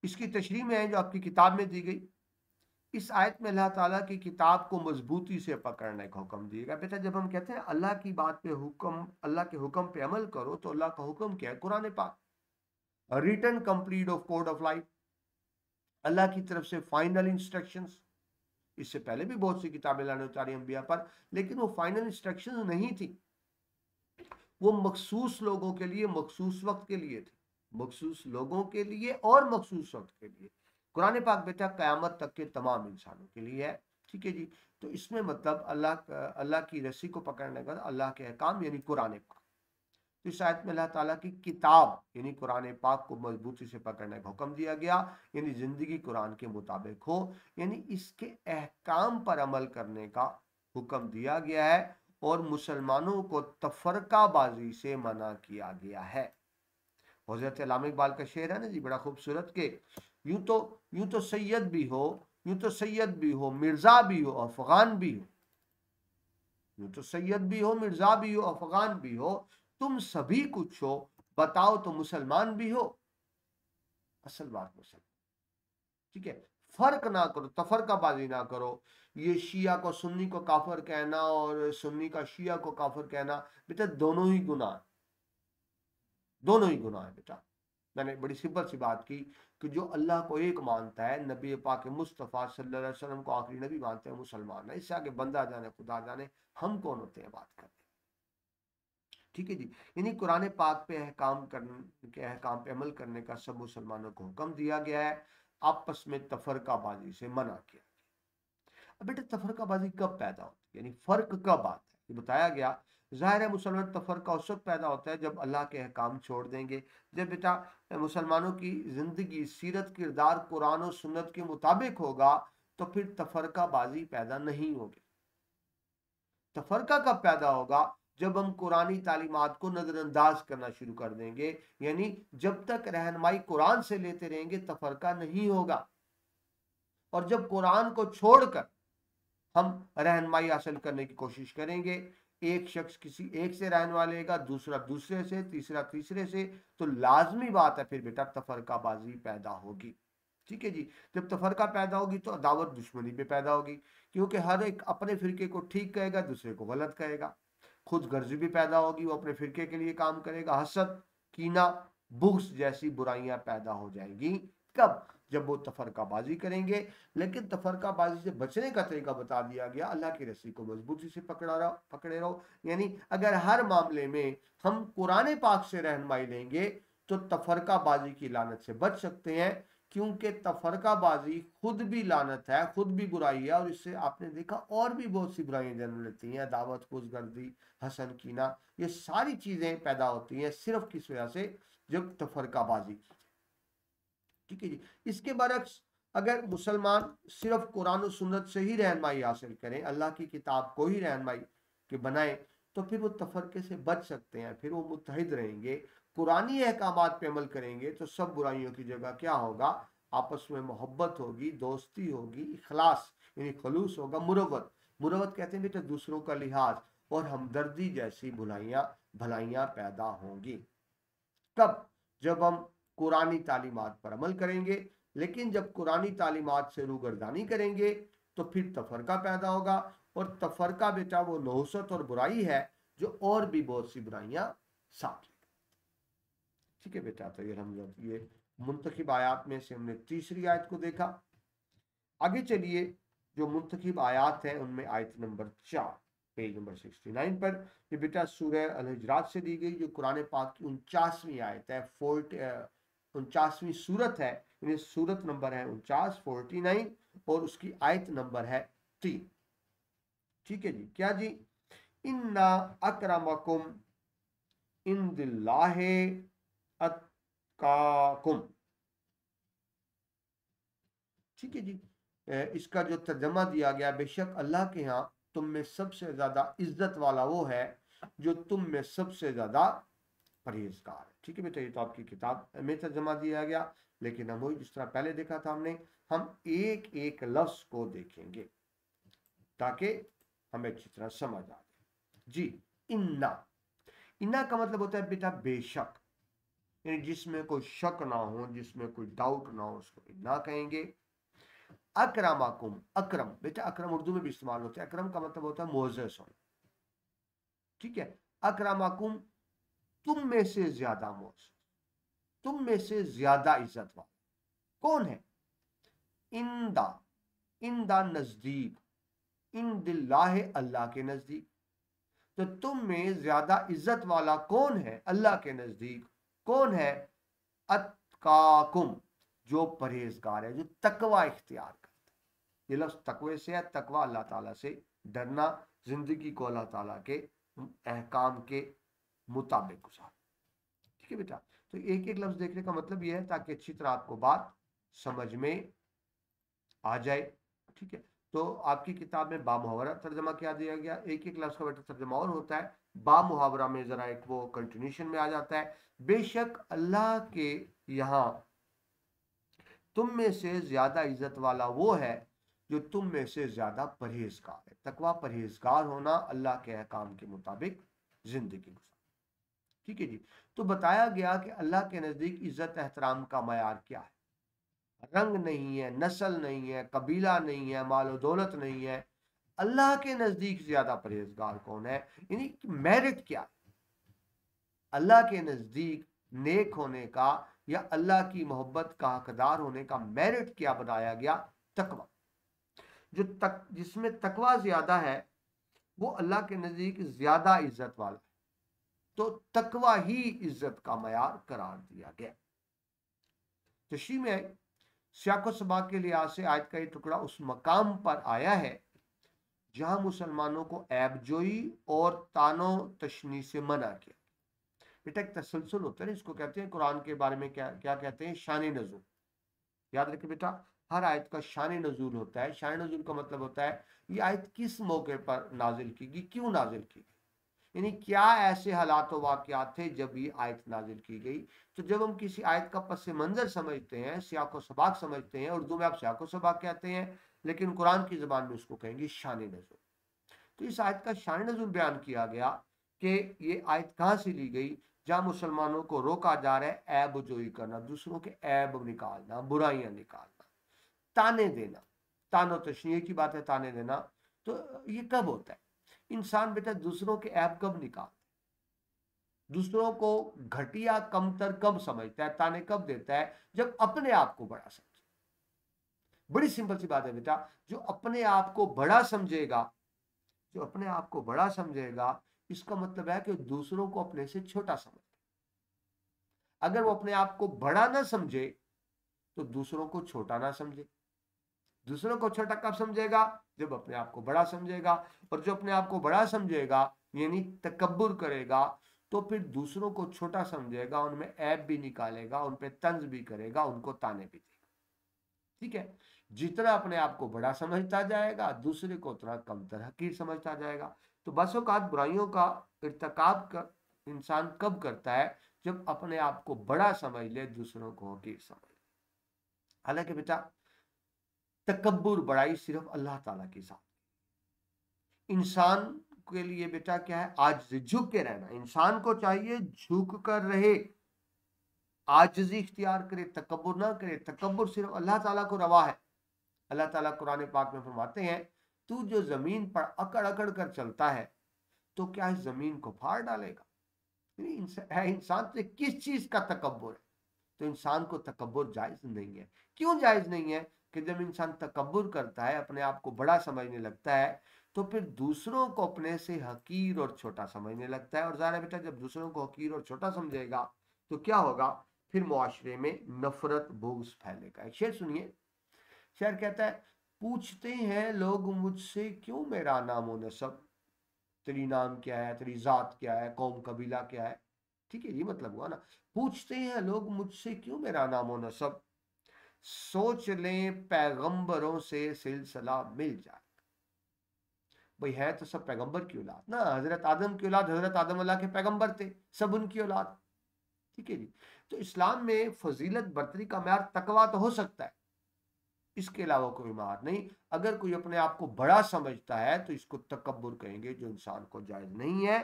इसकी तशरीह में है जो आपकी किताब में दी गई। इस आयत में अल्लाह ताला की किताब को मजबूती से पकड़ने का हुक्म दिएगा। बेटा जब हम कहते हैं अल्लाह की बात पे हुक्म, अल्लाह के हुक्म पे अमल करो, तो अल्लाह का हुक्म क्या है? Quran Pak, written complete of code of life, अल्लाह की तरफ से फाइनल इंस्ट्रक्शंस। इससे पहले भी बहुत सी किताबें लाने उतारी अंबिया पर, लेकिन वो फाइनल इंस्ट्रक्शंस नहीं थी। वो मखसूस लोगों के लिए, मखसूस वक्त के लिए थे, मखसूस लोगों के लिए और मखसूस वक्त के लिए। कुरान पाक बेटा क़यामत तक के तमाम इंसानों के लिए है। ठीक है जी। तो इसमें मतलब अल्लाह की रस्सी को पकड़ने का अल्लाह के अहकाम यानी कुरान पाक। तो इस आयत में अल्लाह ताला की किताब यानी कुरान पाक को मजबूती से पकड़ने का हुक्म दिया गया, यानी जिंदगी कुरान के मुताबिक हो, यानी इसके अहकाम पर अमल करने का हुक्म दिया गया है और मुसलमानों को तफरकाबाजी से मना किया गया है। हजरत अल्लामा इकबाल का शेर है ना जी, बड़ा खूबसूरत के यूं तो सैयद भी हो, यूं तो सैयद भी हो, मिर्जा भी हो, अफगान भी हो, यूं तो सैयद भी हो, मिर्जा भी हो, अफगान भी हो, तुम सभी कुछ हो, बताओ तो मुसलमान भी हो। असल बात मुसलमान। ठीक है, फर्क ना करो, तफरकाबाजी ना करो। ये शिया को सुन्नी को काफिर कहना और सुन्नी का शिया को काफिर कहना, बेटा दोनों ही गुनाह, दोनों ही गुनाह है बेटा। मैंने बड़ी सिंपल सी बात की कि जो अल्लाह को एक मानता है, नबी पाक मुस्तफ़ा सल्लल्लाहु अलैहि वसल्लम को आखिरी नबी मानते हैं, मुसलमान है। इससे आगे बंदा जाने खुदा जाने हम कौन होते हैं बात करने। ठीक है जी। यानी कुरान पाक पे अहकाम पे अमल करने का सब मुसलमानों को हुक्म दिया गया है, आपस में तफरकाबाजी से मना किया। अब बेटा तफरकाबाजी कब पैदा होती है, यानी फर्क कब आता है, ये बताया गया। जाहिर है मुसलमान तफरका उस वक्त पैदा होता है जब अल्लाह के अहकाम छोड़ देंगे। जब बेटा मुसलमानों की जिंदगी सीरत किरदार कुरान और सुन्नत के मुताबिक होगा तो फिर तफरकाबाजी पैदा नहीं होगी। तफरका कब पैदा होगा, जब हम कुरानी तालीमात को नजरअंदाज करना शुरू कर देंगे, यानी जब तक रहनुमाई कुरान से लेते रहेंगे तफरका नहीं होगा। और जब कुरान को छोड़कर हम रहनुमाई हासिल करने की कोशिश करेंगे, एक शख्स किसी एक से रहनुमा लेगा, दूसरा दूसरे से, तीसरा तीसरे से, तो लाजमी बात है फिर बेटा तफरकाबाजी पैदा होगी। ठीक है जी। जब तफरका पैदा होगी तो अदावत दुश्मनी भी पैदा होगी, क्योंकि हर एक अपने फिरके को ठीक कहेगा, दूसरे को गलत कहेगा। खुद गर्जी भी पैदा होगी, वो अपने फिरके के लिए काम करेगा। हसद, कीना, बुग्स जैसी बुराइयां पैदा हो जाएंगी। कब, जब वो तफरकाबाजी करेंगे। लेकिन तफरकाबाजी से बचने का तरीका बता दिया गया, अल्लाह की रस्सी को मजबूती से पकड़े रहो। यानी अगर हर मामले में हम कुरान पाक से रहनुमाई लेंगे तो तफरकाबाजी की लानत से बच सकते हैं, क्योंकि तफरकाबाजी खुद भी लानत है, खुद भी बुराई है। और इससे आपने देखा और भी बहुत सी बुराइयां जन्म लेती हैं, दावत, खुशगर्दी, हसन, कीना, ये सारी चीजें पैदा होती हैं सिर्फ किस वजह से, जब तफरकाबाजी। ठीक है जी। इसके बरक्स अगर मुसलमान सिर्फ कुरान और सुन्नत से ही रहनुमाई हासिल करें, अल्लाह की किताब को ही रहनुमाई के बनाए, तो फिर वो तफरके से बच सकते हैं, फिर वो मुत्तहिद रहेंगे, कुरानी अहकामात पे अमल करेंगे। तो सब बुराइयों की जगह क्या होगा, आपस में मोहब्बत होगी, दोस्ती होगी, इखलास यानी खलूस होगा, मुरवत, मुरवत कहते हैं बेटा दूसरों का लिहाज, और हमदर्दी जैसी भलाइयां पैदा होंगी। कब, जब हम कुरानी तालीमात पर अमल करेंगे। लेकिन जब कुरानी तालीमात से रूगर्दानी करेंगे तो फिर तफरका पैदा होगा, और तफरका बेटा वो नौसत और बुराई है जो और भी बहुत सी बुराइयां साथ लेगा। ठीक है बेटा, तो ये मुंतखिब आयात में से हमने तीसरी आयत को देखा। आगे चलिए, जो मुंतखिब आयात है उनमें आयत नंबर 4 पेज नंबर 69 पर, ये बेटा सूरह अल हुजरात से दी गई, जो कुरान पाक की 49वीं आयत है, 49वीं सूरत है। यानी सूरत नंबर है 49, 49, और उसकी आयत नंबर है 3। ठीक है जी। क्या जी, इन्ना अक्रमकुम इंदिल्लाहि अत्काकुम। ठीक है जी। इसका जो तर्जमा दिया गया, बेशक अल्लाह के यहाँ तुम में सबसे ज्यादा इज्जत वाला वो है जो तुम में सबसे ज्यादा परहेजगार है। ठीक है बेटा, ये तो आपकी किताब में तर्जमा दिया गया, लेकिन हम वही जिस तरह पहले देखा था हमने, हम एक एक लफ्ज को देखेंगे ताकि हमें अच्छी तरह समझ आ जाए जी। इन्ना, इन्ना का मतलब होता है बेटा बेशक, यानी जिसमें कोई शक ना हो, जिसमें कोई डाउट ना हो, उसको इन्ना कहेंगे। अक्रमाकुम, अक्रम बेटा अक्रम उर्दू में भी इस्तेमाल होता है। अक्रम का मतलब होता है मोअज़्ज़ज़ होना। ठीक है, अक्रमाकुम तुम में से ज्यादा मोअज़्ज़ज़, तुम में से ज्यादा इज्जत वाला कौन है। इंदा, इंदा नजदीक, इन दिल्लाह अल्लाह के नजदीक। तो तुम में ज्यादा इज्जत वाला कौन है अल्लाह के नजदीक, कौन है, अत्काकुम जो परहेजगार है, जो तकवा इख्तियार करता है। ये लफ्ज तकवे से है, तकवा अल्लाह ताला से डरना, जिंदगी को अल्लाह ताला के अहकाम के मुताबिक गुजार। ठीक है बेटा, तो एक एक लफ्ज देखने का मतलब यह है ताकि अच्छी तरह आपको बात समझ में आ जाए। ठीक है, तो आपकी किताब में बामुहावरा तर्जमा क्या दिया गया, एक एक लफ्ज का बेटा तर्जमा और होता है। बामुहावरा में जरा एक वो कंटिन्यूशन में आ जाता है, बेशक अल्लाह के यहाँ तुम में से ज्यादा इज्जत वाला वो है जो तुम में से ज्यादा परहेजगार है। तकवा परहेजगार होना, अल्लाह के अहकाम के मुताबिक जिंदगी गुजार। ठीक है जी, तो बताया गया कि अल्लाह के नजदीक इज्जत एहतराम का मयार क्या है। रंग नहीं है, नस्ल नहीं है, कबीला नहीं है, मालो दौलत नहीं है। अल्लाह के नजदीक ज्यादा परहेजगार कौन है, यानी मेरिट क्या है अल्लाह के नजदीक नेक होने का या अल्लाह की मोहब्बत का हकदार होने का मेरिट क्या बताया गया, तकवा। जिसमें तकवा ज्यादा है वो अल्लाह के नजदीक ज्यादा इज्जत वाला है। तो तकवा ही इज्जत का मयार करार दिया गया। तशरीह में सियाको सबाक के लिहाज से आयत का ये टुकड़ा उस मकाम पर आया है जहां मुसलमानों को ऐबजोई और तानो तशनी से मना किया। बेटा एक तसलसल होता है, इसको कहते हैं कुरान के बारे में क्या क्या कहते हैं, शान नज़ूल। याद रखें बेटा, हर आयत का शान नज़ूल होता है। शान नज़ूल का मतलब होता है ये आयत किस मौके पर नाजिल की गई, क्यों नाजिल की गई, यानी क्या ऐसे हालात व वाक़यात थे जब ये आयत नाजिल की गई। तो जब हम किसी आयत का पस मंजर समझते हैं, सियाको सबाक समझते हैं, उर्दू में आप सियाको सबाक कहते हैं, लेकिन कुरान की ज़बान में उसको कहेंगे शान नज़ूल। तो इस आयत का शान नज़ूल बयान किया गया कि ये आयत कहाँ से ली गई, जहाँ मुसलमानों को रोका जा रहा है ऐब जोई करना, दूसरों के ऐब निकालना, बुराइयां निकालना, ताने देना। तानो तशनीय की बात है, ताने देना। तो ये कब होता है, इंसान बेटा दूसरों के ऐब कब निकालता है, दूसरों को घटिया कमतर कब समझता है, ताने कब देता है, जब अपने आप को बड़ा समझे। बड़ी सिंपल सी बात है बेटा, जो अपने आप को बड़ा समझेगा, जो अपने आप को बड़ा समझेगा, इसका मतलब है कि दूसरों को अपने से छोटा समझे। अगर वो अपने आप को बड़ा ना समझे तो दूसरों को छोटा ना समझे। दूसरों को छोटा कब समझेगा, जब अपने आप को बड़ा समझेगा। और जो अपने आप को बड़ा समझेगा यानी तकब्बुर करेगा, तो फिर दूसरों को छोटा समझेगा, उनमें ऐब भी निकालेगा, उन पे तंज भी करेगा, उनको ताने भी देगा। ठीक है, जितना अपने आप को बड़ा समझता जाएगा दूसरे को उतना कमतर हकीर समझता जाएगा। तो बसोकात बुराइयों का इर्तिकाब कर इंसान कब करता है, जब अपने आप को बड़ा समझ ले, दूसरों को हकीर समझ ले। हालांकि बेटा तकब्बुर बड़ाई सिर्फ अल्लाह ताला के साथ। इंसान के लिए बेटा क्या है, आज झुक के रहना। इंसान को चाहिए झुक कर रहे, आजिज़ी इख्तियार करे, तकब्बुर ना करे। तकब्बुर सिर्फ अल्लाह ताला को रवा है। अल्लाह ताला कुरान पाक में फरमाते हैं, तू जो जमीन पर अकड़ अकड़ कर चलता है तो क्या इस जमीन को फाड़ डालेगा। इंसान तो किस चीज का तकब्बुर है, तो इंसान को तकब्बुर जायज नहीं है। क्यों जायज नहीं है, कि जब इंसान तकब्बुर करता है, अपने आप को बड़ा समझने लगता है, तो फिर दूसरों को अपने से हकीर और छोटा समझने लगता है। और ज़ाहिर है बेटा, जब दूसरों को हकीर और छोटा समझेगा तो क्या होगा, फिर मुआशरे में नफरत बुग़्ज़ फैलेगा। एक शेर सुनिए, शेर कहता है, पूछते हैं लोग मुझसे क्यों मेरा नाम व नसब, तेरी नाम क्या है, तेरी जात क्या है, कौम कबीला क्या है। ठीक है, ये मतलब हुआ ना। पूछते हैं लोग मुझसे क्यों मेरा नाम व नसब, सोच लें पैगंबरों से सिलसिला मिल जाए। भाई है तो सब पैगंबर की औलाद ना, हजरत आदम की औलाद, हजरत आदम अल्लाह के पैगंबर थे, सब उनकी औलाद। ठीक है जी, तो इस्लाम में फजीलत बरतरी का म्यार तकवा तो हो सकता है, इसके अलावा कोई मार नहीं। अगर कोई अपने आप को बड़ा समझता है तो इसको तकब्बुर कहेंगे, जो इंसान को जायज नहीं है।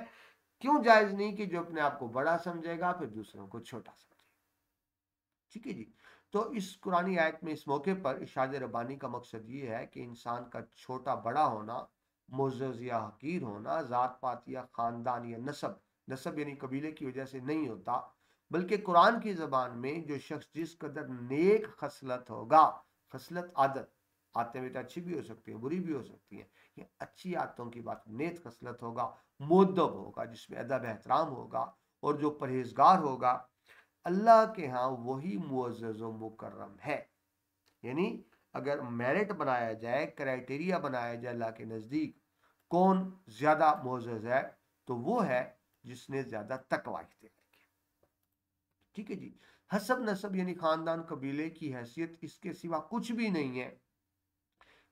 क्यों जायज नहीं, कि जो अपने आप को बड़ा समझेगा फिर दूसरों को छोटा समझेगा। ठीक है जी, तो इस कुरानी आयत में इस मौके पर इरशाद रब्बानी का मकसद ये है कि इंसान का छोटा बड़ा होना, मुअज़्ज़ज़ या हकीर होना, जात पात या खानदान या नसब, नसब यानी कबीले की वजह से नहीं होता, बल्कि कुरान की ज़बान में जो शख्स जिस कदर नेक खसलत होगा, खसलत आदत, आदतें बेटा अच्छी भी हो सकती हैं, बुरी भी हो सकती हैं, ये अच्छी आदतों की बात, नेक खसलत होगा, मुअद्दब होगा, जिसमें अदब एहतराम होगा, और जो परहेजगार होगा, अल्लाह के यहाँ वही मुअज़्ज़ज़ व मुकर्रम है। यानी अगर मेरिट बनाया जाए, क्राइटेरिया बनाया जाए अल्लाह के नज़दीक कौन ज्यादा मुअज़्ज़ज़ है, तो वो है जिसने ज्यादा तकवा इख्तियार किया। ठीक है जी। हसब नसब यानी खानदान कबीले की हैसियत इसके सिवा कुछ भी नहीं है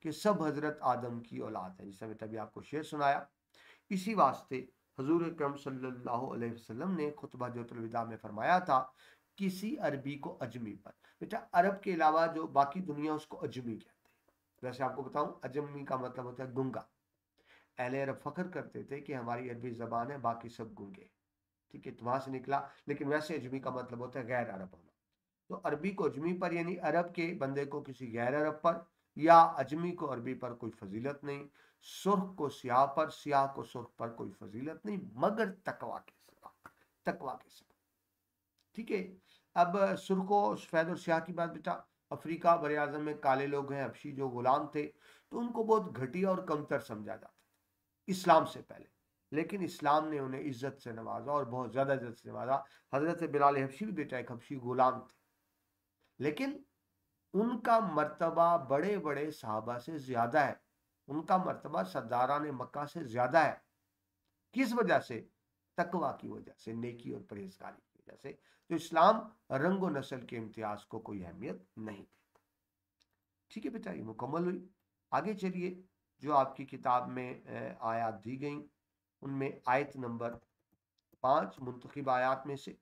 कि सब हजरत आदम की औलाद है, जिससे मैंने अभी आपको शेर सुनाया। इसी वास्ते हजूर अकरम सल्लल्लाहु अलैहि वसल्लम ने खुतबा हज्जतुल विदा में फरमाया था, किसी अरबी को अजमी पर, बेटा अरब के अलावा जो बाकी दुनिया उसको अजमी कहते हैं। वैसे आपको बताऊं, अजमी का मतलब होता है गूंगा। अहले अरब फख्र करते थे कि हमारी अरबी जबान है, बाकी सब गूंगे। ठीक है, तो वहां से निकला, लेकिन वैसे अजमी का मतलब होता है गैर अरब होना। तो अरबी को अजमी पर यानी अरब के बंदे को किसी गैर अरब पर, या अजमी को अरबी पर कोई फजीलत नहीं, सुर्ख को स्याह पर, स्याह को सुर्ख पर कोई फजीलत नहीं, मगर तकवा के सिवा, तकवा के सिवा। ठीक है। अब सुर्ख और सफेद और स्याह की बात, बेटा अफ्रीका बर आजम में काले लोग हैं, हबशी जो गुलाम थे, तो उनको बहुत घटिया और कमतर समझा जाता था इस्लाम से पहले। लेकिन इस्लाम ने उन्हें इज्जत से नवाजा, और बहुत ज्यादा इज्जत से नवाजा। हजरत बिलाल हबशी भी बेटा एक हबशी गुलाम थे, लेकिन उनका मर्तबा बड़े बड़े साहबा से ज्यादा है, उनका मर्तबा सरदारान मक्का से ज्यादा है। किस वजह से? तकवा की वजह से, नेकी और परहेजगारी की वजह से। तो इस्लाम रंग और नस्ल के इम्तियाज को कोई अहमियत नहीं देता। ठीक है बेटा, ये मुकम्मल हुई। आगे चलिए, जो आपकी किताब में आयत दी गई, उनमें आयत नंबर 5 मुंतखब आयात में से,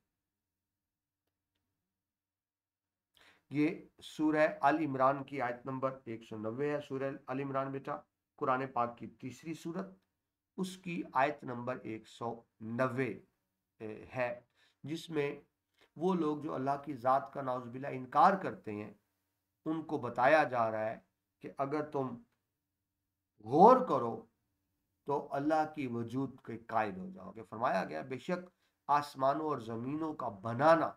ये सूरह अल इमरान की आयत नंबर 190 है। सूरह अल इमरान बेटा कुरान पाक की तीसरी सूरत, उसकी आयत नंबर 190 है, जिसमें वो लोग जो अल्लाह की ज़ात का नाउज़ुबिल्ला इनकार करते हैं, उनको बताया जा रहा है कि अगर तुम गौर करो तो अल्लाह की वजूद के कायल हो जाओगे। फरमाया गया, बेशक आसमानों और ज़मीनों का बनाना,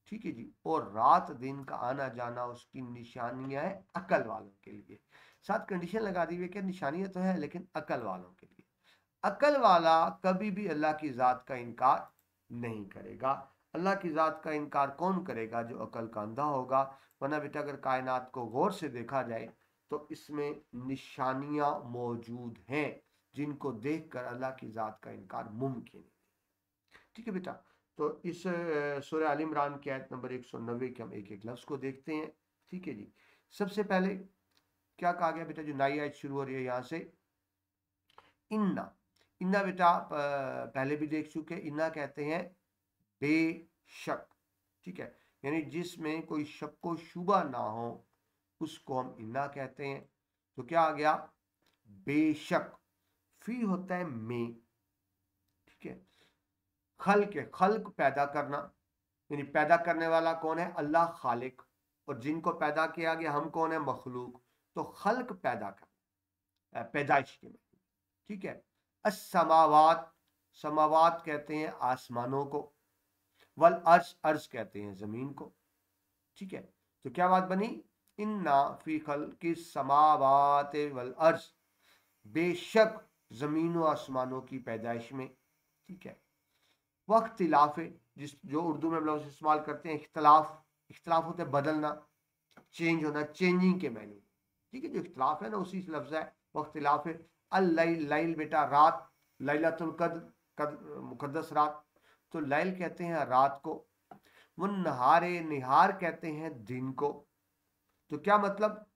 ठीक है जी, और रात दिन का आना जाना उसकी निशानियां हैं अकल वालों के लिए। साथ कंडीशन लगा दी हुई कि निशानियां तो है लेकिन अकल वालों के लिए। अकल वाला कभी भी अल्लाह की ज़ात का इनकार नहीं करेगा। अल्लाह की ज़ात का इनकार कौन करेगा? जो अकल का अंधा होगा। वरना बेटा अगर कायनात को गौर से देखा जाए तो इसमें निशानियां मौजूद हैं जिनको देखकर अल्लाह की ज़ात का इनकार मुमकिन है। ठीक है बेटा, तो इस सूरह आल इमरान की आयत नंबर 190 के हम एक एक लफ्ज़ को देखते हैं। ठीक है जी। सबसे पहले क्या कहा गया बेटा? जो नई आयत शुरू हो रही है यहाँ से, इन्ना। इन्ना बेटा आप पहले भी देख चुके, इन्ना कहते हैं बेशक। ठीक है, यानी जिसमें कोई शक व शुबा ना हो उसको हम इन्ना कहते हैं। तो क्या आ गया? बेशक। फी होता है में। ठीक है। खल्क है, खल्क पैदा करना, यानी पैदा करने वाला कौन है? अल्लाह खालिक। और जिनको पैदा किया गया हम कौन है? मखलूक। तो खल्क पैदा कर, पैदाइश के में। ठीक है। अस्समावात, समावात कहते हैं आसमानों को, वल अर्श, अर्श कहते हैं जमीन को। ठीक है। तो क्या बात बनी? इन्ना फी खल्कि समावात वल अर्श, बेशक जमीन व आसमानों की पैदाइश में। ठीक है। वख्तिलाफ, जिस जो उर्दू में हम लोग इस्तेमाल करते हैं इख्तलाफ, इख्तलाफ होता है बदलना, चेंज होना, चेंजिंग के मैनू। ठीक है, जो इख्तलाफ है ना उसी से लफ्ज़ है वख्तिलाफ। अल लैल, लैल बेटा रात, लैलतुल कद्र, कद्र मुकद्दस रात। तो लैल कहते हैं रात को, वो नहारे, निहार कहते हैं दिन को। तो क्या मतलब?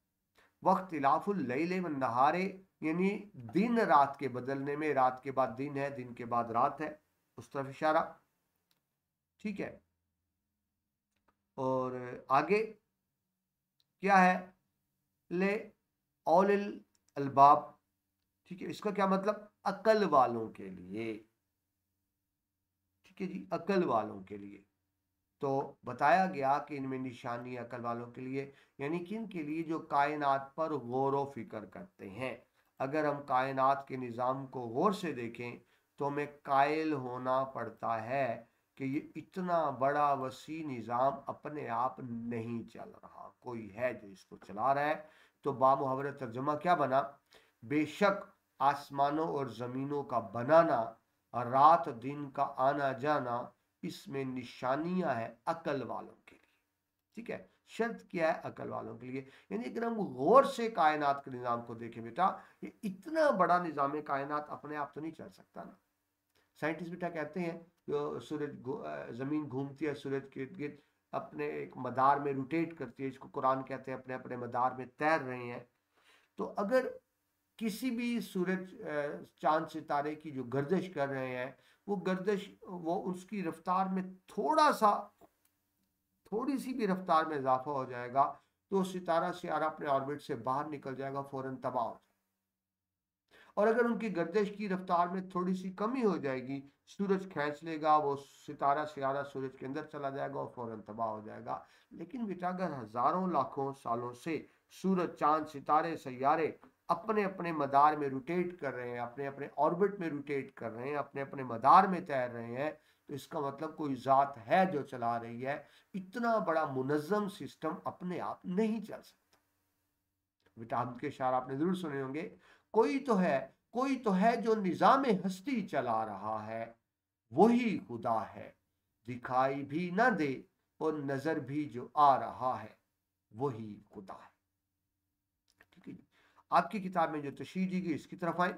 वख्तिलाफुल लैल व नहारे, यानी दिन रात के बदलने में, रात के बाद दिन है, दिन के बाद रात है, उस तरफ इशारा। ठीक है। और आगे क्या है? ले औलिल अलबाब। ठीक है, इसका क्या मतलब? अकल वालों के लिए। ठीक है जी, अकल वालों के लिए। तो बताया गया कि इनमें निशानी अकल वालों के लिए, यानी किन के लिए? जो कायनात पर गौर व फिक्र करते हैं। अगर हम कायनात के निज़ाम को गौर से देखें तो हमें कायल होना पड़ता है कि ये इतना बड़ा वसी निज़ाम अपने आप नहीं चल रहा, कोई है जो इसको चला रहा है। तो बामुहावरा तर्जमा क्या बना? बेशक आसमानों और ज़मीनों का बनाना, रात दिन का आना जाना, इसमें निशानियां हैं अकल वालों के लिए। ठीक है, शर्त क्या है? अकल वालों के लिए। यानी अगर हम गौर से कायनात के निजाम को देखें बेटा, ये इतना बड़ा निजाम कायनात अपने आप तो नहीं चल सकता ना। साइंटिस्ट बेटा कहते हैं जो जमीन घूमती है सूरज के इर्द गिर्द, अपने एक मदार में रोटेट करती है, इसको कुरान कहते हैं अपने अपने मदार में तैर रहे हैं। तो अगर किसी भी सूरज चांद सितारे की जो गर्दिश कर रहे हैं, वो गर्दिश वो उसकी रफ्तार में थोड़ी सी भी रफ्तार में इजाफा हो जाएगा, तो सितारा सियारा अपने ऑर्बिट से बाहर निकल जाएगा, फौरन तबाह हो जाएगा। और अगर उनकी गर्दिश की रफ्तार में थोड़ी सी कमी हो जाएगी, सूरज खींच लेगा, वो सितारा सियारा सूरज के अंदर चला जाएगा और फौरन तबाह हो जाएगा। लेकिन बेटा अगर हजारों लाखों सालों से सूरज चांद सितारे सैयारे अपने अपने मदार में रोटेट कर रहे हैं, अपने अपने ऑर्बिट में रोटेट कर रहे हैं, अपने अपने मदार में तैर रहे हैं, तो इसका मतलब कोई जात है जो चला रही है। इतना बड़ा मुनज्जम सिस्टम अपने आप नहीं चल सकता। बेटा हम के शार आपने जरूर सुने होंगे, कोई तो है, कोई तो है जो निजाम हस्ती चला रहा है, वही खुदा है, दिखाई भी ना दे और नजर भी जो आ रहा है, वही खुदा है। ठीक है जी, आपकी किताब में जो तशरीह दी गई इसकी तरफ आए।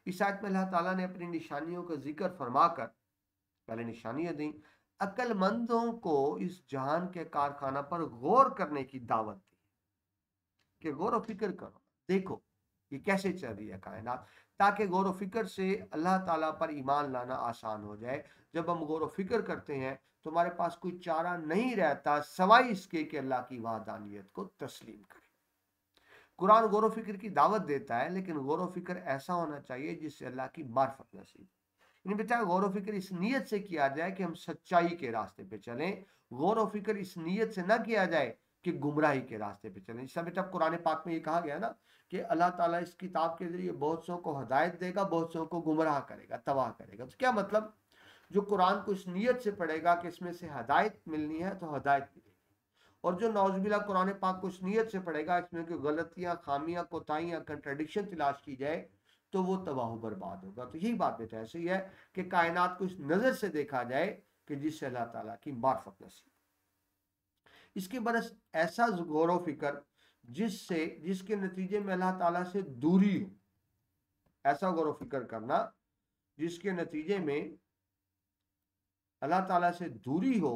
इस आयत में अल्लाह ताला ने अपनी निशानियों का जिक्र फरमाकर पहले निशानियां दी, अक्लमंदों को इस जहान के कारखाना पर गौर करने की दावत दी कि गौर और फिक्र करो, देखो ये कैसे चल रही है कायनात, ताकि गौर व फिक्र से अल्लाह ताला पर ईमान लाना आसान हो जाए। जब हम गौर व फिक्र करते हैं तो हमारे पास कोई चारा नहीं रहता सिवाय इसके कि अल्लाह की वहदानियत को तस्लीम करें। कुरान गौर व फिक्र की दावत देता है, लेकिन गौर व फिक्र ऐसा होना चाहिए जिससे अल्लाह की मार्फत नसीब। यानी बेटा गौर व फिक्र इस नीयत से किया जाए कि हम सच्चाई के रास्ते पे चलें। गौर व फिक्र इस नीयत से ना किया जाए कि गुमराही के रास्ते पे चलें। जैसा बेटा कुरान पाक में ये कहा गया ना कि अल्लाह ताला इस किताब के जरिए बहुत सौ को हदायत देगा, बहुत सौ को गुमराह करेगा, तबाह करेगा। तो क्या मतलब, जो कुरान को इस नीयत से पढ़ेगा कि इसमें से हदायत मिलनी है तो हदायत मिलेगी, और जो नौजुबिल्ला कुरान पाक को इस नीयत से पढ़ेगा इसमें कोई गलतियां, खामियां, कोताहियां, कंट्राडिक्शन तलाश की जाए, तो वो तबाह बर्बाद होगा। तो यही बात बेटा ऐसे ही है कि कायनात को इस नजर से देखा जाए कि जिससे अल्लाह ताला की मार्फत नसीब। इसके बरस ऐसा गौर व फिक्र जिसके नतीजे में अल्लाह ताला से दूरी हो, ऐसा गौर व फिक्र करना जिसके नतीजे में अल्लाह ताला से दूरी हो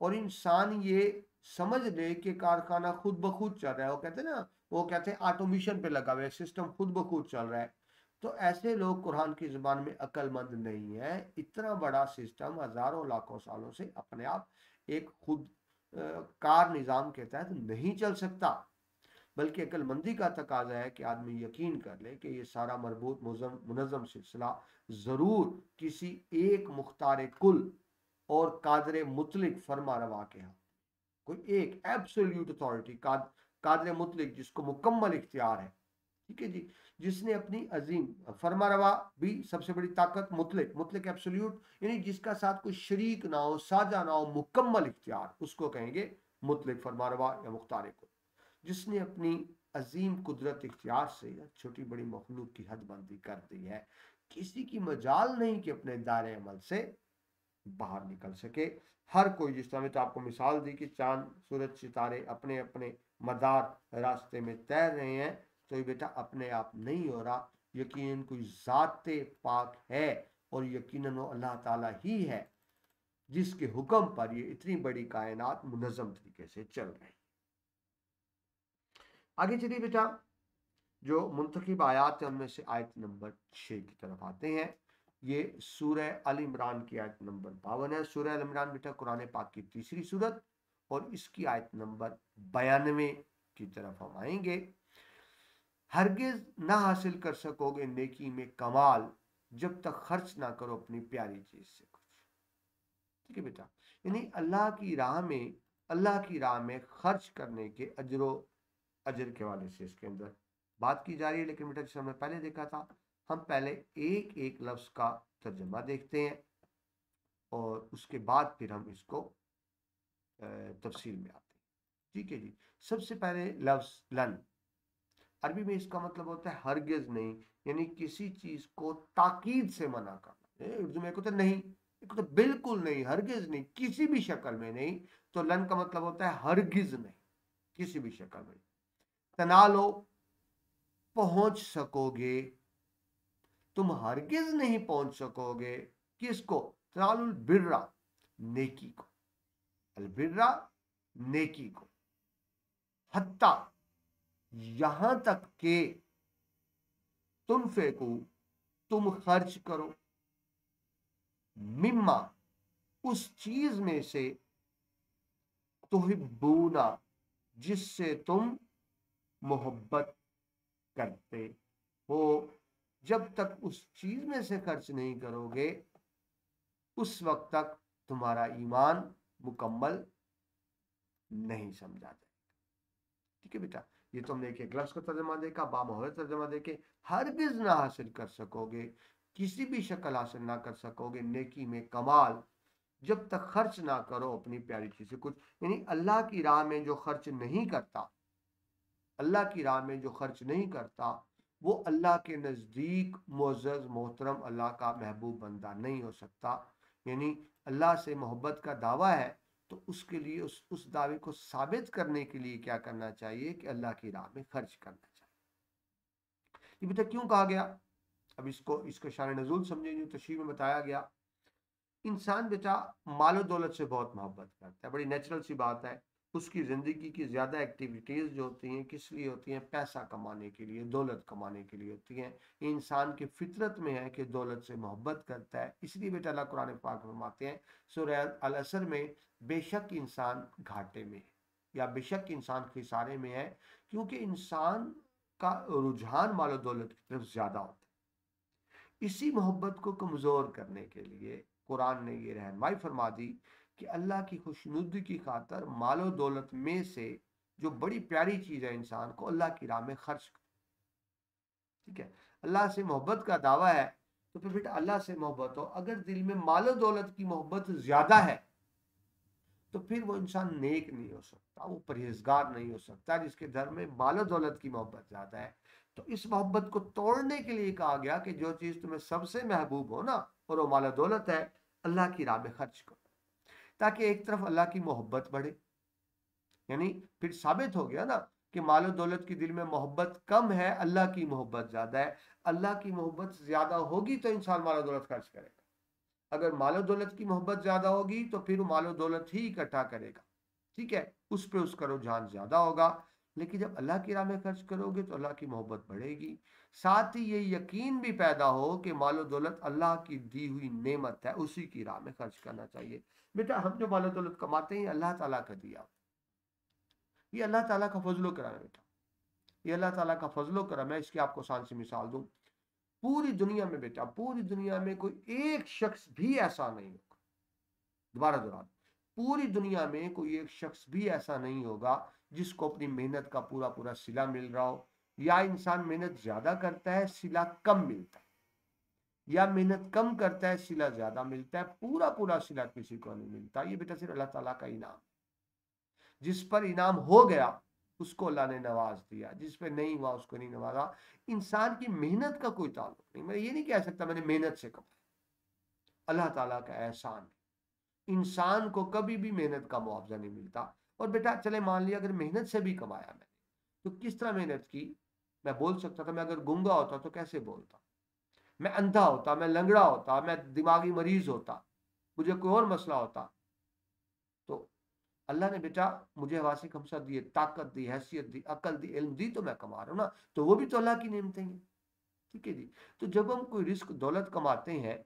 और इंसान ये समझ ले कि कारखाना खुद ब खुद चल रहा है। वो कहते हैं ऑटोमेशन पे लगा हुआ है, सिस्टम खुद ब खुद चल रहा है। तो ऐसे लोग कुरान की जुबान में अक्लमंद नहीं है। इतना बड़ा सिस्टम हजारों लाखों सालों से अपने आप एक खुद कार निज़ाम के तहत नहीं चल सकता, बल्कि अक्लमंदी का तकाजा है कि आदमी यकीन कर ले कि ये सारा मरबूत मुनज़्ज़म सिलसिला ज़रूर किसी एक मुख्तार कुल और कादर मुतलिक फरमा रवा के यहाँ, कोई एक एब्सोल्यूट अथॉरिटी कादर मुतलिक जिसको मुकम्मल इख्तियार है, ठीक है जी, जिसने अपनी अजीम फरमारवा भी सबसे बड़ी ताकत, मुतलिक मुतलिक एब्सोल्यूट, यानी जिसका साथ कोई शरीक ना हो, साझा ना हो, मुकम्मल इख्तियार, उसको कहेंगे मुतलिक फरमारवा या मुख्तार कुल, जिसने अपनी अजीम कुदरत इख्तियार से छोटी बड़ी मखलूक की हदबंदी कर दी है। किसी की मजाल नहीं कि अपने दायरे अमल से बाहर निकल सके। हर कोई, जिस तरह तो आपको मिसाल दी कि चांद सूरज सितारे अपने अपने मदार रास्ते में तैर रहे हैं, तो ये बेटा अपने आप नहीं हो रहा, यकीनन कोई ज़ाते पाक है और यकीनन वो अल्लाह ताला ही है जिसके हुक्म पर ये इतनी बड़ी कायनात मुनज़्ज़म तरीके से चल रही। आगे चलिए बेटा, जो मुंतखब आयात है उनमें से आयत नंबर 6 की तरफ आते हैं। ये सूरह अल इमरान की आयत नंबर 52 है। सूरह अल इमरान बेटा कुरान पाक की तीसरी सूरत और इसकी आयत नंबर 92 की तरफ हम आएंगे। हरगिज ना हासिल कर सकोगे नेकी में कमाल जब तक खर्च ना करो अपनी प्यारी चीज से कुछ। ठीक है बेटा, यानी अल्लाह की राह में खर्च करने के अजर के वाले से इसके अंदर बात की जा रही है। लेकिन बेटा जैसे हमने पहले देखा था, हम पहले एक एक लफ्ज का तर्जमा देखते हैं और उसके बाद फिर हम इसको तफसील में आते हैं। ठीक है जी, सबसे पहले लफ्ज लन, अरबी में इसका मतलब होता है हरगिज नहीं, यानी किसी चीज को ताकीद से मना करना। उर्दू में कहते नहीं, एक तो बिल्कुल नहीं, हरगिज नहीं, किसी भी शक्ल में नहीं। तो लन का मतलब होता है हरगिज नहीं, किसी भी शक्ल में। तनालो, पहुंच सकोगे, तुम हरगिज नहीं पहुंच सकोगे। किसको? तनालुल बिर्रा, नेकी को। अल बिर्रा, नेकी को। हत्ता, यहां तक के तुम फेंको, तुम खर्च करो। मिम्मा, उस चीज में से, तुहिब्बूना, जिससे तुम मोहब्बत करते हो। जब तक उस चीज में से खर्च नहीं करोगे, उस वक्त तक तुम्हारा ईमान मुकम्मल नहीं समझा जाए। ठीक है बेटा, ये तुमने एक लफ्ज का तर्जमा देखा, बामोहर तर्जमा देखे। हरगिज ना हासिल कर सकोगे, किसी भी शक्ल हासिल ना कर सकोगे नेकी में कमाल, जब तक खर्च ना करो अपनी प्यारी चीज से कुछ। यानी अल्लाह की राह में जो खर्च नहीं करता, अल्लाह की राह में जो खर्च नहीं करता, वो अल्लाह के नज़दीक मुअज़्ज़ज़ मोहतरम अल्लाह का महबूब बंदा नहीं हो सकता। यानी अल्लाह से मोहब्बत का दावा है, तो उसके लिए उस दावे को साबित करने के लिए क्या करना चाहिए कि अल्लाह की राह में खर्च करना चाहिए। ये बेटा क्यों कहा गया, अब इसको शान नज़ूल समझेंगे। तशरीह में बताया गया, इंसान बेटा मालो दौलत से बहुत मोहब्बत करता है, बड़ी नेचुरल सी बात है। उसकी ज़िंदगी की ज़्यादा एक्टिविटीज़ जो होती हैं किस लिए होती हैं? पैसा कमाने के लिए, दौलत कमाने के लिए होती हैं। इंसान की फितरत में है कि दौलत से मोहब्बत करता है। इसलिए बेटा अल्लाह कुरान पाक फरमाते हैं सूरह अल असर में, बेशक इंसान घाटे में है, या बेशक इंसान खिसारे में है, क्योंकि इंसान का रुझान मालो दौलत की तरफ ज़्यादा होता है। इसी मोहब्बत को कमज़ोर करने के लिए कुरान ने ये रहनुमाई फरमा दी कि अल्लाह की खुशनुदी की खातर मालो दौलत में से जो बड़ी प्यारी चीज़ है इंसान को, अल्लाह की राह में खर्च करो। ठीक है, अल्लाह से मोहब्बत का दावा है, तो फिर बेटा अल्लाह से मोहब्बत हो। अगर दिल में मालो दौलत की मोहब्बत ज़्यादा है, तो फिर वो इंसान नेक नहीं हो सकता, वो परहेजगार नहीं हो सकता, जिसके घर में मालो दौलत की मोहब्बत ज़्यादा है। तो इस मोहब्बत को तोड़ने के लिए कहा गया कि जो चीज़ तुम्हें सबसे महबूब हो ना, और वो मालो दौलत है, अल्लाह की राह में खर्च करो, ताकि एक तरफ अल्लाह की मोहब्बत बढ़े। यानी फिर साबित हो गया ना कि मालो दौलत की दिल में मोहब्बत कम है, अल्लाह की मोहब्बत ज्यादा है। अल्लाह की मोहब्बत ज्यादा होगी तो इंसान मालो दौलत खर्च करेगा। अगर मालो दौलत की मोहब्बत ज्यादा होगी तो फिर वो मालो दौलत ही इकट्ठा करेगा। ठीक है, उस पर उसका रुझान ज्यादा होगा। लेकिन जब अल्लाह की राह में खर्च करोगे तो अल्लाह की मोहब्बत बढ़ेगी। साथ ही ये यकीन भी पैदा हो कि मालो दौलत अल्लाह की दी हुई नेमत है, उसी की राह में खर्च करना चाहिए। बेटा हम जो मालो दौलत कमाते हैं अल्लाह ताला का दिया, ये अल्लाह ताला का फजलो करम है बेटा, ये अल्लाह ताला का फजलो करम है। इसकी आपको आसान सी मिसाल दूं, पूरी दुनिया में बेटा, पूरी दुनिया में कोई एक शख्स भी ऐसा नहीं होगा, दोबारा दोबारा, पूरी दुनिया में कोई एक शख्स भी ऐसा नहीं होगा जिसको अपनी मेहनत का पूरा पूरा सिला मिल रहा हो। या इंसान मेहनत ज्यादा करता है, सिला कम मिलता है, या मेहनत कम करता है, सिला ज्यादा मिलता है। पूरा पूरा सिला किसी को नहीं मिलता। ये बेटा सिर्फ अल्लाह ताला का इनाम, जिस पर इनाम हो गया उसको अल्लाह ने नवाज दिया, जिस पर नहीं हुआ उसको नहीं नवाजा। इंसान की मेहनत का कोई ताल्लुक नहीं। मैं ये नहीं कह सकता मैंने मेहनत से कमाया, अल्लाह ताला का एहसान है। इंसान को कभी भी मेहनत का मुआवजा नहीं मिलता। और बेटा चले मान लिया अगर मेहनत से भी कमाया मैंने, तो किस तरह मेहनत की? मैं बोल सकता था, मैं अगर गूंगा होता तो कैसे बोलता, मैं अंधा होता, मैं लंगड़ा होता, मैं दिमागी मरीज होता, मुझे कोई और मसला होता, तो अल्लाह ने बेटा मुझे वासिक हमसा दिए, ताकत दी, हैसियत दी, अकल दी, इल्म दी, तो मैं कमा रहा हूं ना, तो वो भी तो अल्लाह की नेमतें हैं। ठीक है जी। तो जब हम कोई रिस्क दौलत कमाते हैं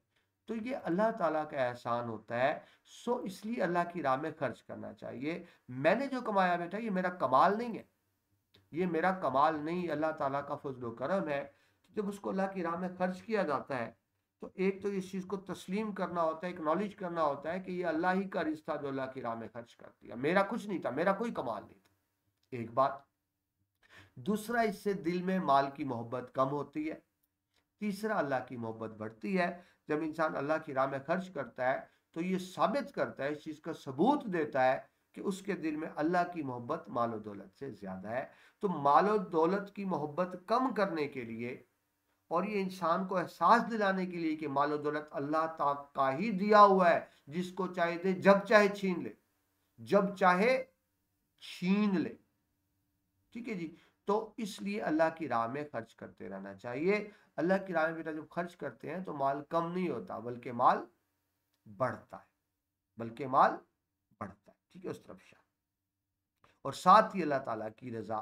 तो ये अल्लाह ताला का एहसान होता है। सो इसलिए अल्लाह की राह में खर्च करना चाहिए। मैंने जो कमाया बेटा ये मेरा कमाल नहीं है, ये मेरा कमाल नहीं, अल्लाह ताला का फजल करम है। जब उसको अल्लाह की राह में खर्च किया जाता है, तो एक तो इस चीज़ को तस्लीम करना होता है, एक्नॉलेज करना होता है कि ये अल्लाह ही का रिश्ता जो अल्लाह की राह में खर्च कर दिया, मेरा कुछ नहीं था, मेरा कोई कमाल नहीं था। एक बात। दूसरा, इससे दिल में माल की मोहब्बत कम होती है। तीसरा, अल्लाह की मोहब्बत बढ़ती है। जब इंसान अल्लाह की राह में खर्च करता है तो ये साबित करता है, इस चीज़ का सबूत देता है कि उसके दिल में अल्लाह की मोहब्बत मालो दौलत से ज़्यादा है। तो मालो दौलत की मोहब्बत कम करने के लिए और ये इंसान को एहसास दिलाने के लिए कि मालो दौलत अल्लाह ताला का ही दिया हुआ है, जिसको चाहे दे, जब चाहे छीन ले, जब चाहे छीन ले। ठीक है जी। तो इसलिए अल्लाह की राह में खर्च करते रहना चाहिए। अल्लाह की राह में बेटा जब खर्च करते हैं तो माल कम नहीं होता, बल्कि माल बढ़ता है, बल्कि माल बढ़ता है। ठीक है, उस तरफ शाह, और साथ ही अल्लाह ताला की रजा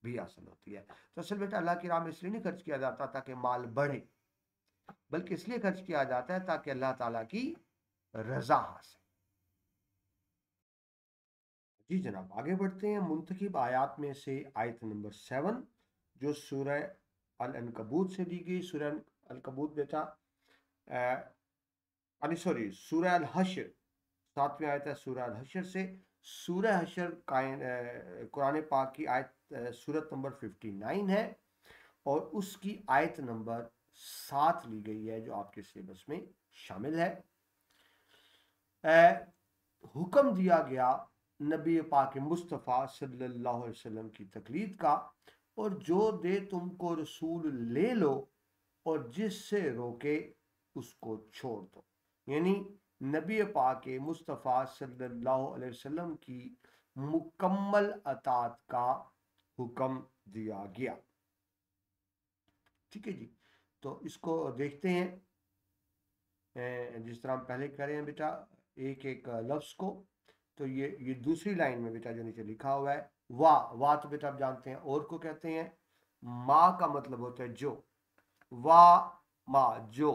भी हासिल होती है। तो असल बेटा अल्लाह की राह में इसलिए नहीं खर्च किया जाता ताकि माल बढ़े, बल्कि इसलिए खर्च किया जाता है ताकि अल्लाह ताला की रजा हासिल। जी जनाब, आगे बढ़ते हैं। मुंतखिब आयात में से आयत नंबर 7 जो सूरह अल अनकबूत से दी गई। सूरह अल-कबूत बेटा सॉरी, सूरह अल हश्र, 7वीं आयत है सूरह अल हश्र से। सूरह हश्र कुरान पाक की आयत सूरत नंबर 59 है, और उसकी आयत नंबर 7 ली गई है जो आपके सिलेबस में शामिल है। हुक्म दिया गया नबी पाक मुस्तफ़ा सल्लल्लाहु अलैहि वसल्लम की तकलीद का, और जो दे तुमको रसूल ले लो, और जिससे रोके उसको छोड़ दो। यानी नबी पाक मुस्तफ़ा सल्लल्लाहु अलैहि वसल्लम की मुकम्मल अतात का हुक्म दिया गया। ठीक है जी। तो इसको देखते हैं, जिस तरह हम पहले करें हैं बेटा एक एक लफ्ज़ को। तो ये दूसरी लाइन में बेटा जो नीचे लिखा हुआ है वाह, वाह तो बेटा आप जानते हैं और को कहते हैं। माँ का मतलब होता है जो, वाह माँ जो।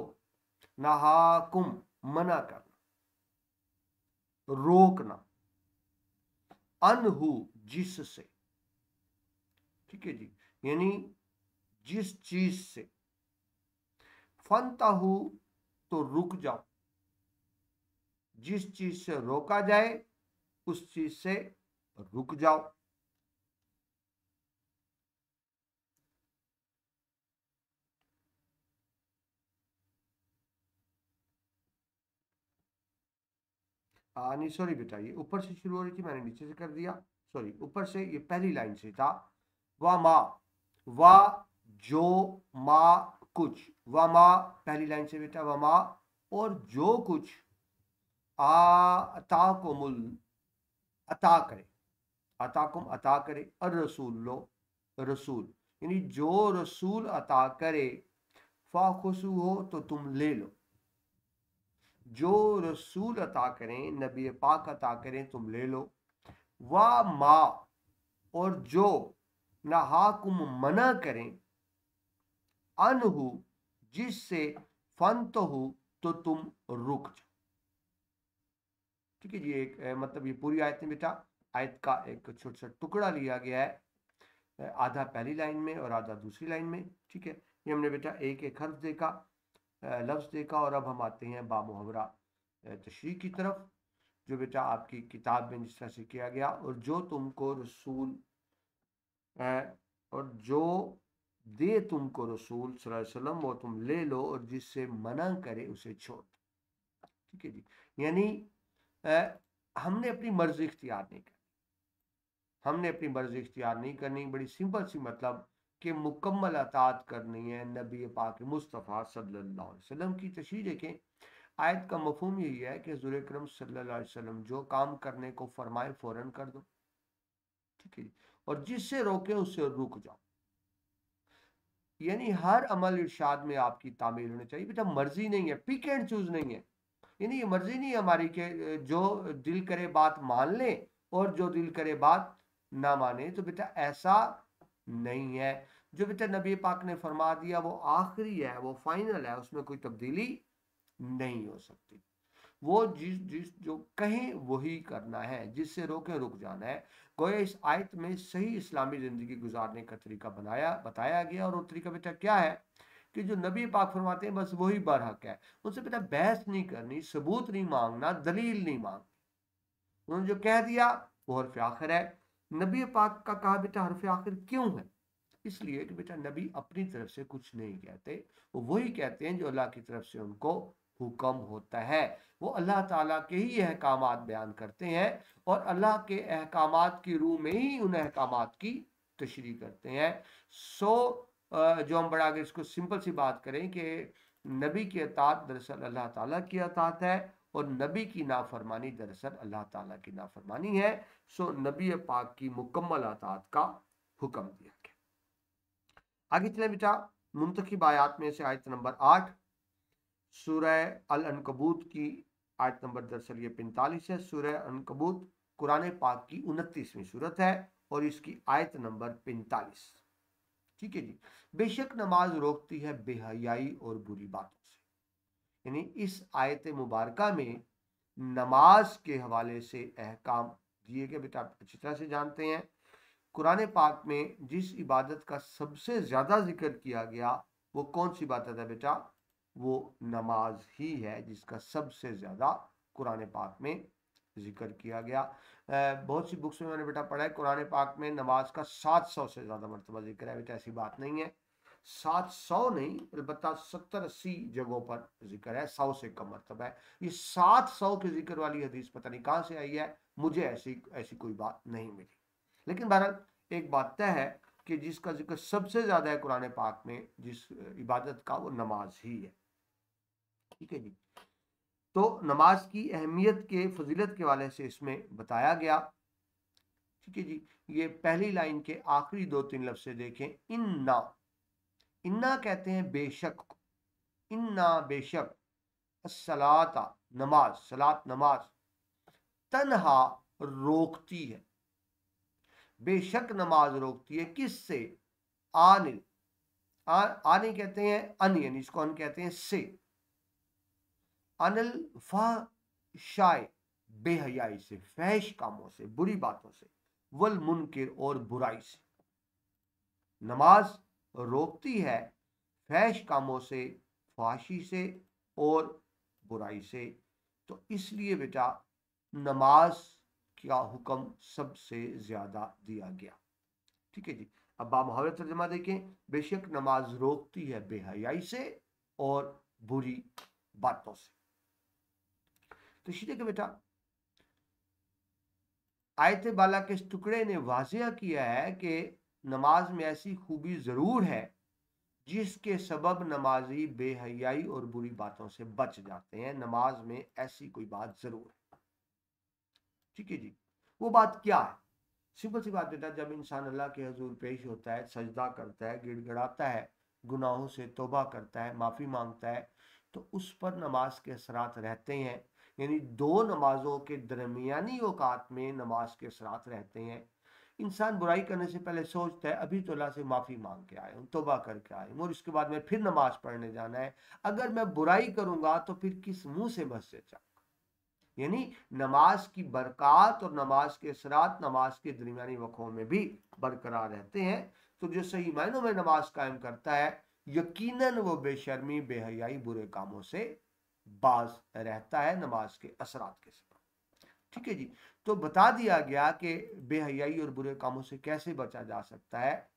नहाकुम मना करना, रोकना। अनहु जिससे। ठीक है जी, यानी जिस चीज से। फंताहु तो रुक जाओ, जिस चीज से रोका जाए उस चीज से रुक जाओ। नहीं सॉरी बेटा, ये ऊपर से शुरू हो रही थी, मैंने नीचे से कर दिया। सॉरी, ऊपर से, ये पहली लाइन से था। वाह माँ, वाह जो माँ कुछ। वाह माँ पहली लाइन से बेटा, वाह माँ और जो कुछ अताकुमुल अता करे, अताकुम अता करे, और रसूल लो रसूल, यानी जो रसूल अता करे, फाखुसू हो तो तुम ले लो। जो रसूल अता करें, नबी पाक अता करें, तुम ले लो। वाह माँ और जो नहाकुम मना करें, अनहु जिससे, फंतहु तो तुम रुक जाओ। ठीक है जी। एक मतलब ये पूरी आयत में बेटा आयत का एक छोटा सा टुकड़ा लिया गया है, आधा पहली लाइन में और आधा दूसरी लाइन में। ठीक है, ये हमने बेटा एक एक हर्फ देखा, लफ्ज़ देखा, और अब हम आते हैं बामुहावरा तशरीह की तरफ, जो बेटा आपकी किताब में जिस तरह से किया गया। और जो तुमको रसूल और जो दे तुमको रसूल सल्लल्लाहु अलैहि वसल्लम वो तुम ले लो, और जिससे मना करे उसे छोड़ दो। ठीक है जी। यानी हमने अपनी मर्जी इख्तियार नहीं करनी, हमने अपनी मर्जी इख्तियार नहीं करनी। बड़ी सिंपल सी मतलब कि मुकम्मल अतात करनी है नबी पाक मुस्तफ़ा सल्लल्लाहु अलैहि वसल्लम की। तशरीह देखें, आयत का मफहूम यही है कि हुज़ूर अकरम सल्लल्लाहु अलैहि वसल्लम जो काम करने को फरमाए फौरन कर दो। ठीक है जी। और जिससे रोके उससे रुक जाओ, यानी हर अमल इरशाद में आपकी तामील होनी चाहिए बेटा। मर्जी नहीं है, पिक एंड चूज नहीं है। यानी ये मर्जी नहीं है हमारी कि जो दिल करे बात मान ले और जो दिल करे बात ना माने। तो बेटा ऐसा नहीं है। जो बेटा नबी पाक ने फरमा दिया वो आखिरी है, वो फाइनल है, उसमें कोई तब्दीली नहीं हो सकती। वो जिस जिस जो कहें वही करना है, जिससे रोके रुक जाना है। गोया इस आयत में सही इस्लामी ज़िंदगी गुजारने का तरीका बताया गया। और वो तरीका बेटा क्या है कि जो नबी पाक फरमाते हैं बस वही बरहक है। उनसे बेटा बहस नहीं करनी, सबूत नहीं मांगना, दलील नहीं मांगनी। उन्होंने जो कह दिया वो हरफ आखिर है। नबी पाक का कहा बेटा हरफ आखिर क्यों है? इसलिए कि बेटा नबी अपनी तरफ से कुछ नहीं कहते, वो वही कहते हैं जो अल्लाह की तरफ से उनको हुक्म होता है। वो अल्लाह ताला के ही अहकामात बयान करते हैं, और अल्लाह के अहकामात की रूह में ही उन अहकामात की तशरीह करते हैं। सो जो हम बड़ा अगर इसको सिंपल सी बात करें कि नबी की अतात दरअसल अल्लाह ताला की अतात है और नबी की नाफरमानी दरअसल अल्लाह ताला की नाफरमानी है। सो नबी पाक की मुकम्मल अतात का हुक्म दिया गया। आगे चले बेटा, मुंतखिब आयात में से आयत नंबर 8 सूरह अल अनकबूत की आयत नंबर दरअसल ये 45 है। सूरह अनकबूत कुरान पाक की 29वीं सूरत है और इसकी आयत नंबर 45। ठीक है जी। बेशक नमाज रोकती है बेहयाई और बुरी बातों से, यानी इस आयत मुबारका में नमाज के हवाले से अहकाम दिए गए। बेटा आप अच्छी तरह से जानते हैं कुरान पाक में जिस इबादत का सबसे ज्यादा जिक्र किया गया वो कौन सी इबादत है बेटा? वो नमाज ही है जिसका सबसे ज्यादा कुरान पाक में जिक्र किया गया। बहुत सी बुक्स में मैंने बेटा पढ़ा है कुरान पाक में नमाज का 700 से ज्यादा मरतबा जिक्र है। बेटा ऐसी बात नहीं है, 700 नहीं, अलबत्ता 70-80 जगहों पर जिक्र है, 100 से कम मरतबा है। ये 700 के जिक्र वाली हदीस पता नहीं कहाँ से आई है, मुझे ऐसी ऐसी कोई बात नहीं मिली। लेकिन बहरहाल एक बात तय है कि जिसका जिक्र सबसे ज्यादा है कुरान पाक में जिस इबादत का, वो नमाज ही है। ठीक है जी। तो नमाज की अहमियत के फजीलत के वाले से इसमें बताया गया। ठीक है जी। ये पहली लाइन के आखिरी 2-3 लफ्ज़ से देखें, इन्ना, इन्ना कहते हैं बेशक, इन्ना बेशक, सलाता नमाज, सलात नमाज, तन्हा रोकती है, बेशक नमाज रोकती है किससे? आनिल, आने कहते हैं अन, यानी इसको अन कहते हैं से, अनिल फाशाय, बेहयाई से, फहश कामों से, बुरी बातों से, वल मुनकिर और बुराई से। नमाज रोकती है फहश कामों से, फाशी से और बुराई से। तो इसलिए बेटा नमाज का हुक्म सबसे ज्यादा दिया गया। ठीक है जी। अब बामुहावरा तर्जमा देखें, बेशक नमाज रोकती है बेहयाई से और बुरी बातों से। तो इसी देखिए बेटा आयत बाला के इस टुकड़े ने वाजिया किया है कि नमाज में ऐसी खूबी जरूर है जिसके सबब नमाजी बेहयाई और बुरी बातों से बच जाते हैं। नमाज में ऐसी कोई बात जरूर है। ठीक है जी। वो बात क्या है? सिंपल सी बात बेटा, जब इंसान अल्लाह के हजूर पेश होता है, सजदा करता है, गिड़गिड़ाता है, गुनाहों से तौबा करता है, माफ़ी मांगता है, तो उस पर नमाज के असरात रहते हैं। यानी दो नमाजों के दरमियानी औकात में नमाज के असरात रहते हैं। इंसान बुराई करने से पहले सोचता है अभी तो अल्लाह से माफ़ी मांग के आए हूँ, तौबा करके आए हूँ और इसके बाद में फिर नमाज पढ़ने जाना है। अगर मैं बुराई करूँगा तो फिर किस मुंह से मस्जिद जाऊँ? यानी नमाज की बरक़ात और नमाज के असरात नमाज के दरमियानी वक़्तों में भी बरकरार रहते हैं। तो जो सही मायनों में नमाज कायम करता है यकीनन वो बेशर्मी, बेहयाई, बुरे कामों से बाज रहता है नमाज के असरात के सबब। ठीक है जी। तो बता दिया गया कि बेहयाई और बुरे कामों से कैसे बचा जा सकता है,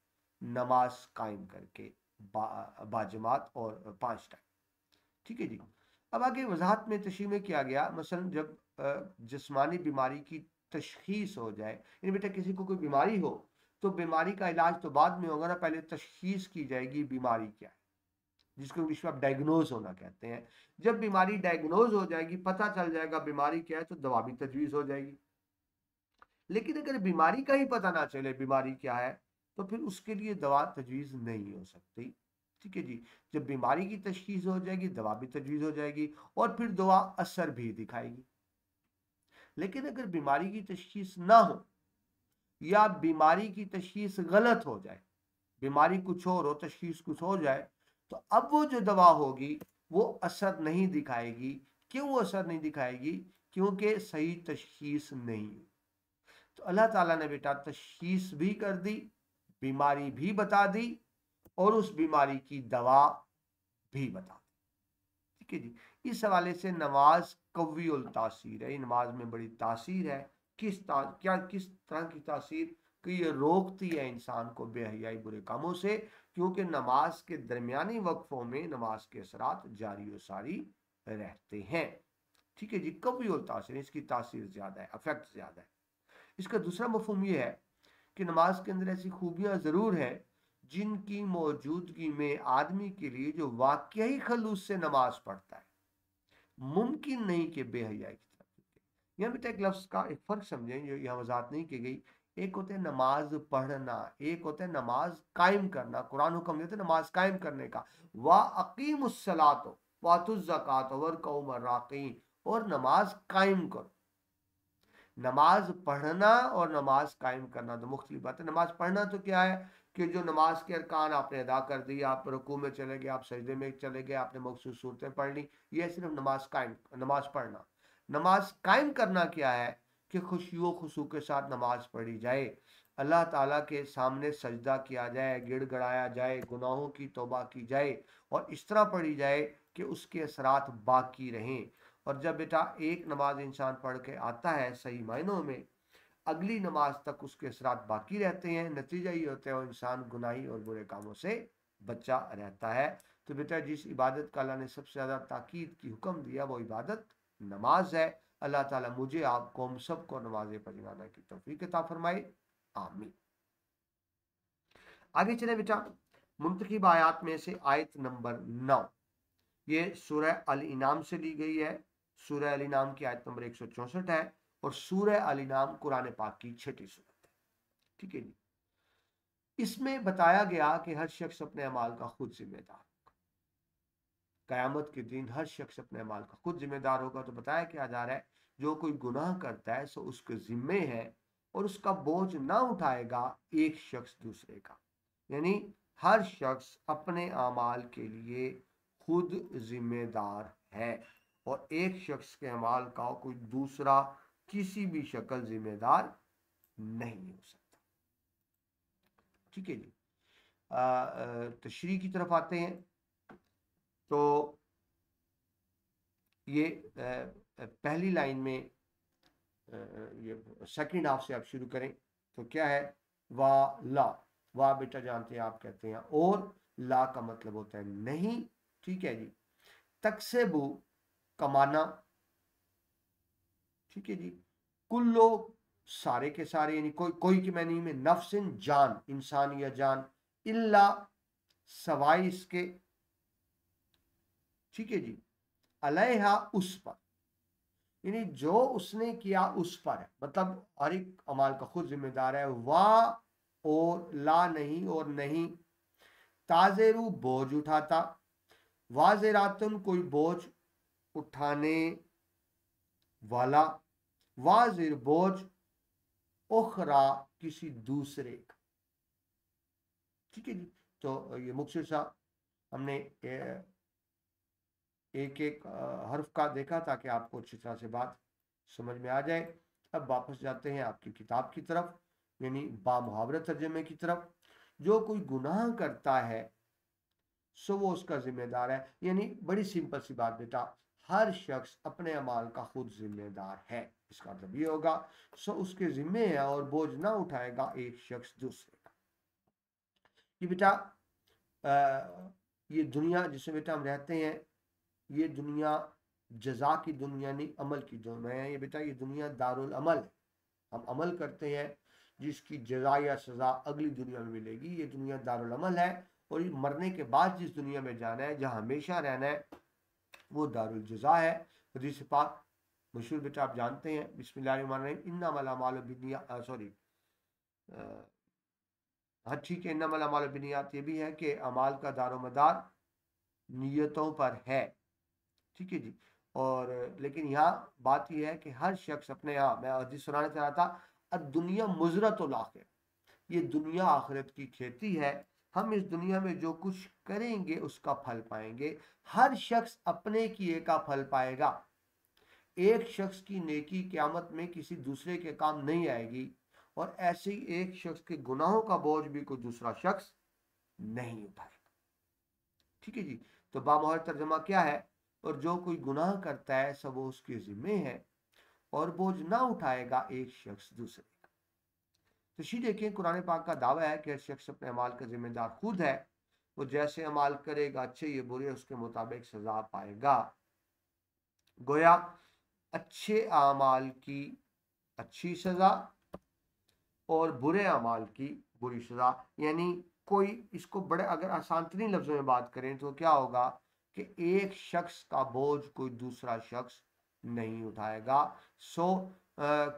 नमाज कायम करके बाजमात और 5 टाइम। ठीक है जी। अब आगे वजाहत में तशरीह में किया गया, मसलन जब जिस्मानी बीमारी की तशखीस हो जाए, यानी बेटा किसी को कोई बीमारी हो तो बीमारी का इलाज तो बाद में होगा ना, पहले तशखीस की जाएगी बीमारी क्या है, जिसको इंग्लिश में आप डायग्नोज होना कहते हैं। जब बीमारी डायग्नोज हो जाएगी, पता चल जाएगा बीमारी क्या है, तो दवा भी तजवीज़ हो जाएगी। लेकिन अगर बीमारी का ही पता ना चले बीमारी क्या है, तो फिर उसके लिए दवा तजवीज़ नहीं हो सकती। ठीक है जी। जब बीमारी की तशखीस हो जाएगी, दवा भी तजवीज़ हो जाएगी और फिर दवा असर भी दिखाएगी। लेकिन अगर बीमारी की तशखीस ना हो या बीमारी की तशखीस गलत हो जाए, बीमारी कुछ और हो, तशखीस कुछ हो जाए, तो अब वो जो दवा होगी वो असर नहीं दिखाएगी। क्यों वो असर नहीं दिखाएगी? क्योंकि सही तशखीस नहीं हुई। तो अल्लाह ताला ने बेटा तशखीस भी कर दी, बीमारी भी बता दी और उस बीमारी की दवा भी बता दी। ठीक है जी। इस हवाले से नमाज कवी उल तासीर है, नमाज में बड़ी तासीर है। क्या किस तरह की तासीर? कि ये रोकती है इंसान को बेहयाई, बुरे कामों से, क्योंकि नमाज के दरमियानी वक्फों में नमाज के असरात जारी व सारी रहते हैं। ठीक है जी। कवी उल तासीर, इसकी तासीर ज्यादा है, अफेक्ट ज्यादा है। इसका दूसरा मफहूम यह है कि नमाज के अंदर ऐसी खूबियां जरूर हैं जिनकी मौजूदगी में आदमी के लिए जो वाकई खलूस से नमाज पढ़ता है मुमकिन नहीं कि बेहयाई की तरफ झुके। यहाँ बेटा एक लफ्ज का एक फर्क समझें जो यहाँ वजाहत नहीं की गई। एक होता है नमाज पढ़ना, एक होता है नमाज कायम करना। कुरान हुक्म देते हैं नमाज कायम करने का, वा अकीमुस्सलातो वातुज़ ज़कात वरकऊ मर्राकीन, और नमाज कायम करो। नमाज पढ़ना और नमाज कायम करना तो मुख्तलिफ बात है। नमाज पढ़ना तो क्या है कि जो नमाज के अरकान आपने अदा कर दी, आप रुकू में चले गए, आप सजदे में चले गए, आपने मखसूस सूरतें पढ़ ली, ये सिर्फ नमाज कायम, नमाज पढ़ना। नमाज कायम करना क्या है कि खुशियों खुशू के साथ नमाज पढ़ी जाए, अल्लाह ताला के सामने सजदा किया जाए, गिड़गड़ाया जाए, गुनाहों की तौबा की जाए और इस तरह पढ़ी जाए कि उसके असरात बाकी रहें। और जब बेटा एक नमाज इंसान पढ़ के आता है सही मायनों में, अगली नमाज तक उसके असरात बाकी रहते हैं। नतीजा ये होता है वो इंसान गुनाही और बुरे कामों से बचा रहता है। तो बेटा जिस इबादत का अल्लाह ने सबसे ज़्यादा ताकीद की हुक्म दिया वो इबादत नमाज है। अल्लाह ताला मुझे आपको हम सबको नमाज पढ़ाने की तौफीक अता फरमाए, आमीन। आगे चले बेटा, मुंतखब आयात में से आयत नंबर 9, ये सूरह अल इनाम से ली गई है। सूरह अल इनाम की आयत नंबर 164 है और सूरह अल इनाम कुरान पाक की 6ठी सूरत है। ठीक है जी। इसमें बताया गया कि हर शख्स अपने अमाल का खुद जिम्मेदार, कयामत के दिन हर शख्स अपने अमाल का खुद जिम्मेदार होगा। तो बताया क्या जा रहा है, जो कोई गुनाह करता है सो उसके जिम्मे है और उसका बोझ ना उठाएगा एक शख्स दूसरे का। यानी हर शख्स अपने अमाल के लिए खुद जिम्मेदार है और एक शख्स के अमाल का कोई दूसरा किसी भी शक्ल जिम्मेदार नहीं हो सकता। ठीक है जी। तशरीह की तरफ आते हैं। तो ये पहली लाइन में ये सेकंड हाफ से आप शुरू करें तो क्या है, वा ला, वाह बेटा जानते हैं आप कहते हैं, और ला का मतलब होता है नहीं। ठीक है जी। तकसेबु कमाना। ठीक है जी। कुल्लो सारे के सारे, यानी कोई की मैनी में, नफ्सिन जान, इंसान या जान, इल्ला सवाई इसके। ठीक है जी। अलैहा उस पर, यानी जो उसने किया उस पर है, मतलब हर एक अमाल का खुद जिम्मेदार है। वाह और ला नहीं और नहीं। ताजेरू बोझ उठाता, वाजेरातुन कोई बोझ उठाने वाला, वाजिर बोझ, उखरा किसी दूसरे का। ठीक है जी। तो ये मुक्सिर साहब हमने एक एक हर्फ का देखा ताकि आपको अच्छी तरह से बात समझ में आ जाए। अब वापस जाते हैं आपकी किताब की तरफ, यानी बामुहावरत तर्जमे की तरफ। जो कोई गुनाह करता है सो वो उसका जिम्मेदार है। यानी बड़ी सिंपल सी बात बेटा, हर शख्स अपने अमाल का खुद जिम्मेदार है। इसका मतलब ये होगा सो उसके जिम्मे है और बोझ ना उठाएगा एक शख्स दूसरे का। ये बेटा ये दुनिया जिसमें बेटा हम रहते हैं, ये दुनिया जजा की दुनिया नहीं, अमल की दुनिया है। ये बेटा ये दुनिया दारुल अमल है। हम अमल करते हैं जिसकी जजा या सजा अगली दुनिया में मिलेगी। ये दुनिया दारुल अमल है और मरने के बाद जिस दुनिया में जाना है, जहाँ हमेशा रहना है, वो दारुल जजा है। हदीस पाक मशहूर बेटा आप जानते हैं, बिस्मिल्लाहिर्रहमानिर्रहीम, इन्नमल अमालु बिन्नियात, सॉरी हाँ ठीक है, इन्नमल अमालु बिन्नियात, ये भी है कि अमाल का दारोमदार नियतों पर है। ठीक है जी। और लेकिन यहाँ बात यह है कि हर शख्स अपने, यहाँ मैं हदीस सुनाना चाह रहा था, दुनिया मुजरतुल आखिर, ये दुनिया आखिरत की खेती है। हम इस दुनिया में जो कुछ करेंगे उसका फल पाएंगे। हर शख्स अपने किए का फल पाएगा। एक शख्स की नेकी क़यामत में किसी दूसरे के काम नहीं आएगी और ऐसे ही एक शख्स के गुनाहों का बोझ भी कोई दूसरा शख्स नहीं उठाएगा। ठीक है जी। तो बामुहर तर्जमा क्या है, और जो कोई गुनाह करता है सब वो उसके जिम्मे है और बोझ ना उठाएगा एक शख्स दूसरे का। तो शी देखिए, कुरान पाक का दावा है कि हर शख्स अपने अमाल का जिम्मेदार खुद है। वो जैसे अमाल करेगा अच्छे या बुरे उसके मुताबिक सजा पाएगा। गोया अच्छे अमाल की अच्छी सजा और बुरे अमाल की बुरी सजा, यानी कोई इसको बड़े अगर आसान तरीन लफ्जों में बात करें तो क्या होगा कि एक शख्स का बोझ कोई दूसरा शख्स नहीं उठाएगा। सो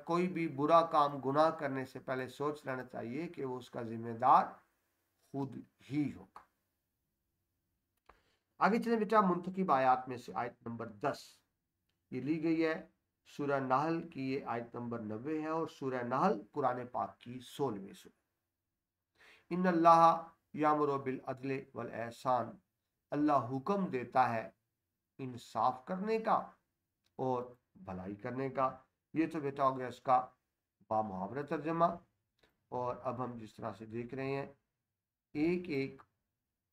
कोई भी बुरा काम गुनाह करने से पहले सोच लेना चाहिए कि वो उसका जिम्मेदार खुद ही होगा। आगे चले बेटा, मुंतखब आयात में से आयत नंबर 10 ये ली गई है। सूरह नहल की ये आयत नंबर 90 है और सूरह नहल कुरान पाक की 16वीं सूरह। इन्नल्लाह यामुरु बिल अदल वल एहसान, अल्लाह हुक्म देता है इंसाफ करने का और भलाई करने का। ये तो बेटा हो गया इसका बामुहावरा तर्जमा। और अब हम जिस तरह से देख रहे हैं एक एक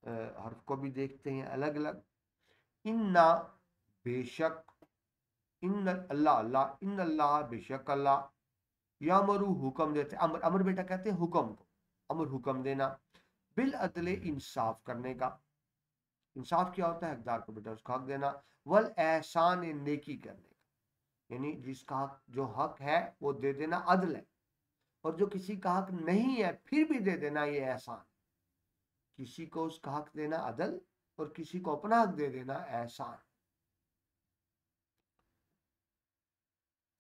हर्फ को भी देखते हैं अलग अलग। इन्ना बेशक, इन अल्लाह अल्लाह, इन अल्लाह बेशक अल्लाह, यामरु हुक्म देते, अमर अमर बेटा कहते हैं हुक्म को, अमर हुक्म देना, बिल अदले इंसाफ करने का। इंसाफ क्या होता है? हकदार को बेटा उसका हक देना, वल एहसान नेकी करने का, यानी जिसका हक जो हक है वो दे देना अदल है, और जो किसी का हक नहीं है फिर भी दे देना ये एहसान। किसी को उसका हक देना अदल और किसी को अपना हक दे देना एहसान।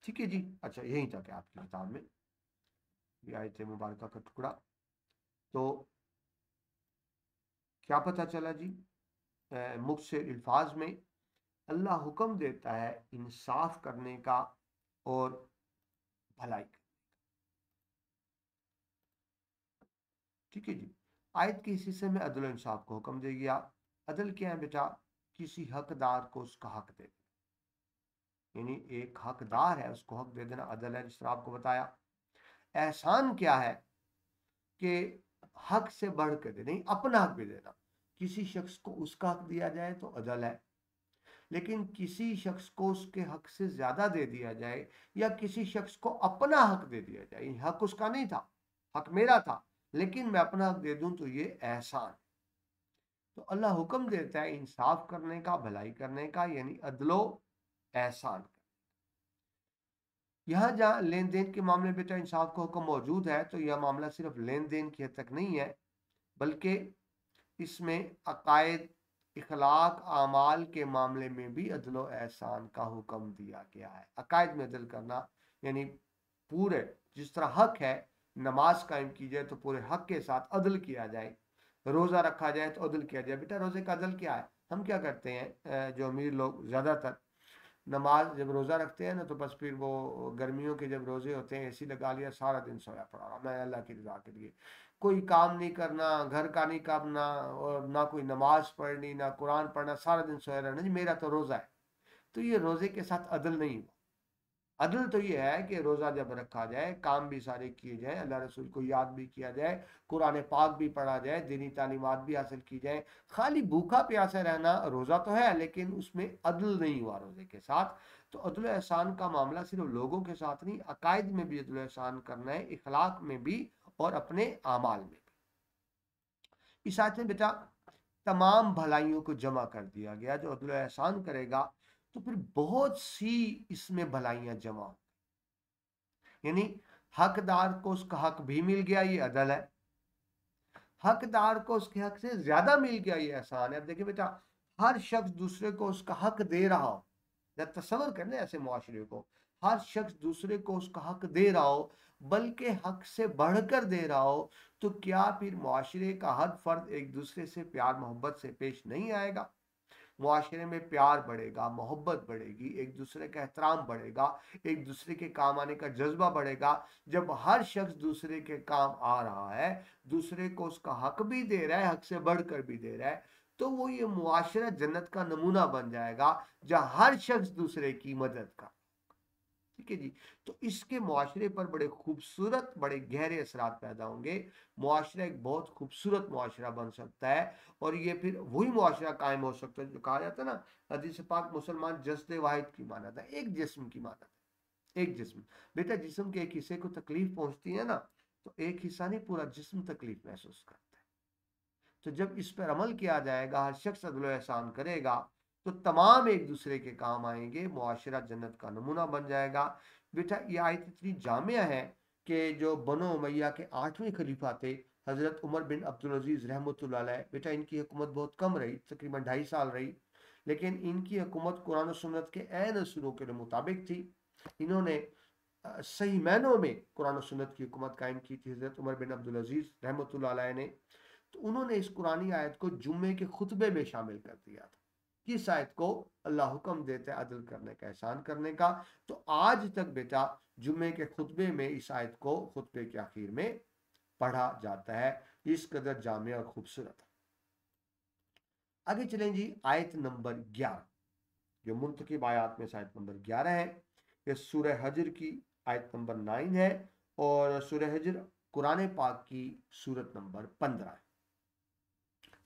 ठीक है जी। अच्छा यही था कि आपकी किताब में ये आयत मुबारक का टुकड़ा। तो क्या पता चला जी? मुख से अल्फाज में अल्लाह हुक्म देता है इंसाफ करने का और भलाई का। ठीक है जी। आयत के इस हिस्से में अदल इंसाफ को हुक्म दे गया। अदल क्या है बेटा? किसी हकदार को उसका हक दे, यानी एक हकदार है उसको हक दे देना अदल है, जिस तरह आपको बताया। एहसान क्या है? कि हक से बढ़ कर दे, नहीं अपना हक भी देना। किसी शख्स को उसका हक दिया जाए तो अदल है, लेकिन किसी शख्स को उसके हक से ज्यादा दे दिया जाए या किसी शख्स को अपना हक दे दिया जाए, हक उसका नहीं था, हक मेरा था लेकिन मैं अपना हक दे दूं, तो ये एहसान। तो अल्लाह हुक्म देता है इंसाफ करने का, भलाई करने का, यानी अदलो एहसान। यहाँ जहाँ लेन देन के मामले में बेटा इंसाफ का हुक्म मौजूद है, तो यह मामला सिर्फ लेन देन की हद तक नहीं है, बल्कि इसमें अकायद, इखलाक, आमाल के मामले में भी अदल एहसान का हुक्म दिया गया है। अकायद में अदल करना, यानी पूरे जिस तरह हक है नमाज कायम की जाए तो पूरे हक के साथ अदल किया जाए, रोज़ा रखा जाए तो अदल किया जाए। बेटा रोज़े का अदल क्या है? हम क्या करते हैं, जो अमीर लोग ज़्यादातर नमाज जब रोज़ा रखते हैं ना, तो बस फिर वो गर्मियों के जब रोज़े होते हैं एसी लगा लिया, सारा दिन सोया पड़ा रहा, मैं अल्लाह की रज़ा के लिए कोई काम नहीं करना, घर का नहीं करना, और ना कोई नमाज पढ़नी ना कुरान पढ़ना, सारा दिन सोया रहना, जी मेरा तो रोज़ा है। तो ये रोज़े के साथ अदल नहीं हुआ। अदल तो ये है कि रोज़ा जब रखा जाए, काम भी सारे किए जाए, अल्लाह रसूल को याद भी किया जाए, कुरान पाक भी पढ़ा जाए, दीनी तालीमात भी हासिल की जाए। खाली भूखा प्यासा रहना रोज़ा तो है, लेकिन उसमें अदल नहीं हुआ रोज़े के साथ। तो अदल एहसान का मामला सिर्फ लोगों के साथ नहीं, अकायद में भी अदल एहसान करना है, इखलाक में भी और अपने आमाल में भी। इस आयत में बेटा तमाम भलाइयों को जमा कर दिया गया। जो अदल एहसान करेगा तो फिर बहुत सी इसमें भलाइयां जमा, यानी हकदार को उसका हक भी मिल गया, ये अदल है। हकदार को उसके हक से ज्यादा मिल गया, ये एहसान है। अब देखिए बेटा, हर शख्स दूसरे को उसका हक दे रहा हो, जब तस्वर करने ऐसे मुआशरे को, हर शख्स दूसरे को उसका हक दे रहा हो, बल्कि हक से बढ़कर दे रहा हो, तो क्या फिर मुआशरे का हर फर्द एक दूसरे से प्यार मोहब्बत से पेश नहीं आएगा? मुआशरे में प्यार बढ़ेगा, मोहब्बत बढ़ेगी, एक दूसरे का एहतराम बढ़ेगा, एक दूसरे के काम आने का जज्बा बढ़ेगा। जब हर शख्स दूसरे के काम आ रहा है, दूसरे को उसका हक भी दे रहा है, हक से बढ़कर भी दे रहा है, तो वो ये मुआशरा जन्नत का नमूना बन जाएगा, जहां हर शख्स दूसरे की मदद का। ठीक है जी। तो इसके मुआशरे पर बड़े खूबसूरत, बड़े गहरे असरात पैदा होंगे। मुआशरा एक बहुत खूबसूरत मुआशरा बन सकता है, और ये फिर वही मुआशरा कायम हो सकता है जो कहा जाता है ना, हदीस पाक मुसलमान जस्द वाहिद की मानत है, एक जिस्म की मानत है। एक जिस्म, बेटा जिस्म के एक हिस्से को तकलीफ पहुंचती है ना, तो एक हिस्सा नहीं पूरा जिस्म तकलीफ महसूस करता है। तो जब इस पर अमल किया जाएगा, हर शख्स अदल एहसान करेगा, तो तमाम एक दूसरे के काम आएंगे, मुआशरा जन्नत का नमूना बन जाएगा। बेटा ये आयत इतनी जामिया है कि जो बनो उमैया के 8वें खलीफा थे हजरत उमर बिन अब्दुल अजीज रहमतुल्लाह अलैह, बेटा इनकी हुकूमत बहुत कम रही, तकरीबन 2.5 साल रही, लेकिन इनकी हुकूमत कुरान और सुन्नत के ऐन असूलों के मुताबिक थी। इन्होंने सही मायनों में कुरान और सुन्नत की हुकूमत कायम की थी हजरत उमर बिन अब्दुल अजीज रहमतुल्लाह अलैह ने। तो उन्होंने इस कुरानी आयत को जुम्मे के खुतबे में शामिल कर दिया था। किस आयत को? अल्लाह हुक्म देता है अदल करने का, एहसान करने का। तो आज तक बेटा जुम्मे के खुतबे में इस आयत को खुतबे के आखिर में पढ़ा जाता है। इस कदर जामिया और खूबसूरत है। आगे चलें जी, आयत नंबर 11, जो मुंतखब आयत में आयत नंबर 11 है। यह सूरह हजर की आयत नंबर 9 है और सूरह हजर कुरान पाक की सूरत नंबर 15 है।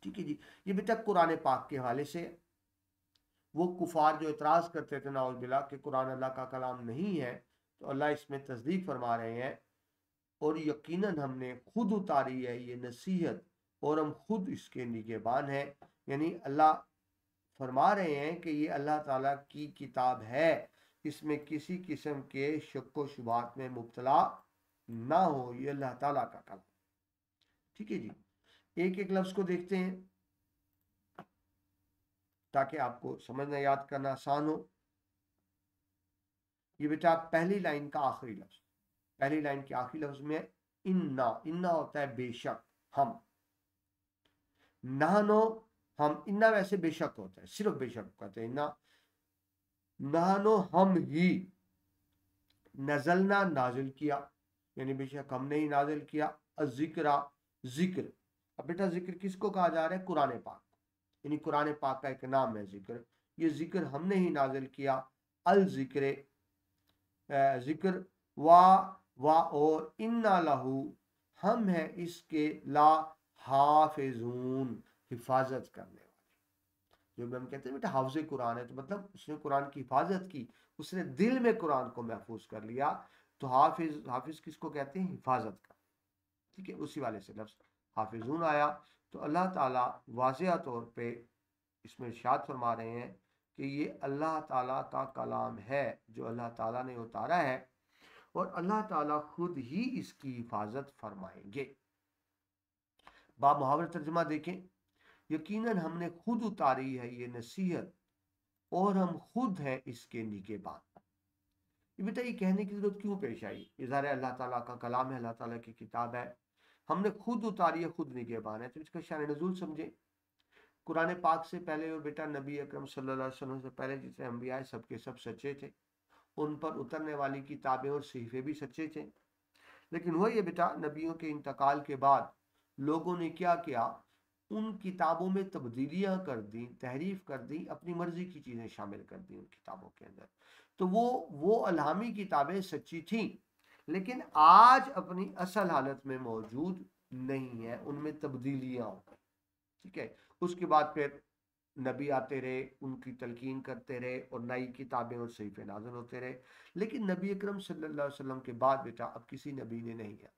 ठीक है जी, ये बेटा कुरान पाक के हवाले से वो कुफार जो इतराज करते थे नाउज़ बिल्लाह कि कुरान अल्लाह का कलाम नहीं है, तो अल्लाह इसमें तस्दीक फरमा रहे हैं और यकीनन हमने खुद उतारी है ये नसीहत और हम खुद इसके निगहबान हैं। यानी अल्लाह फरमा रहे हैं कि ये अल्लाह ताला की किताब है, इसमें किसी किस्म के शक व शुबात में मुब्तला ना हो, ये अल्लाह ताला का कलाम। ठीक है जी, एक एक लफ्ज को देखते हैं ताकि आपको समझना याद करना आसान हो। ये बेटा पहली लाइन का आखिरी लफ्ज, पहली लाइन के आखिरी लफ्ज में इन्ना, इन्ना होता है बेशक, हम। नहनो, हम, इन्ना वैसे बेशक होता है, सिर्फ बेशक कहते हैं इन्ना। नहनो, हम ही, नजलना, नाजिल किया, यानी बेशक हमने ही नाजिल किया, अजिक्रा, जिक्र। अब बेटा जिक्र किसको कहा जा रहा है? कुरान पाक, यानी कुरान पाक का एक नाम है जिक्र। ये जिक्र हमने ही नाजिल किया। अल जिक्र, जिक्र, वा और इन्ना लहू, हम हैं इसके, ला हाफिजून, हिफाजत करने वाले। जो हम कहते हैं बेटा हाफिज कुरान है, तो मतलब उसने कुरान की हिफाजत की, उसने दिल में कुरान को महफूज कर लिया। तो हाफिज, हाफिज किसको कहते हैं? हिफाजत का। ठीक है, उसी वाले से लफ्ज हाफिजून आया। तो अल्लाह ताला वाज़ेह तौर पे इसमें इरशाद फरमा रहे हैं कि ये अल्लाह ताला का कलाम है जो अल्लाह ताला ने उतारा है और अल्लाह ताला खुद ही इसकी हिफाजत फरमाएंगे। बाब मुहावरा तर्जुमा देखें, यकीनन हमने खुद उतारी है ये नसीहत और हम खुद हैं इसके निगहबान। ये बेटा ये कहने की जरूरत क्यों पेश आई? इज़हार अल्लाह ताला का कलाम है, अल्लाह ताला की किताब है, हमने खुद उतारी है, खुद निगहबान है। तो इसका शान नज़ूल समझे। कुरान पाक से पहले और बेटा नबी अकरम सल्लल्लाहु अलैहि वसल्लम से पहले जितने अंबिया है सबके सब सच्चे थे, उन पर उतरने वाली किताबें और सहीफे भी सच्चे थे। लेकिन वही है बेटा, नबियों के इंतकाल के बाद लोगों ने क्या किया? उन किताबों में तब्दीलियां कर दी, तहरीफ कर दी, अपनी मर्जी की चीज़ें शामिल कर दी उन किताबों के अंदर। तो वो अल्हामी किताबें सच्ची थी, लेकिन आज अपनी असल हालत में मौजूद नहीं है, उनमें तब्दीलियां हो गई। ठीक है, उसके बाद फिर नबी आते रहे, उनकी तलकीन करते रहे और नई किताबें और सहीफे नाज़िल होते रहे। लेकिन नबी अकरम सल्लल्लाहु अलैहि वसल्लम के बाद बेटा अब किसी नबी ने नहीं है।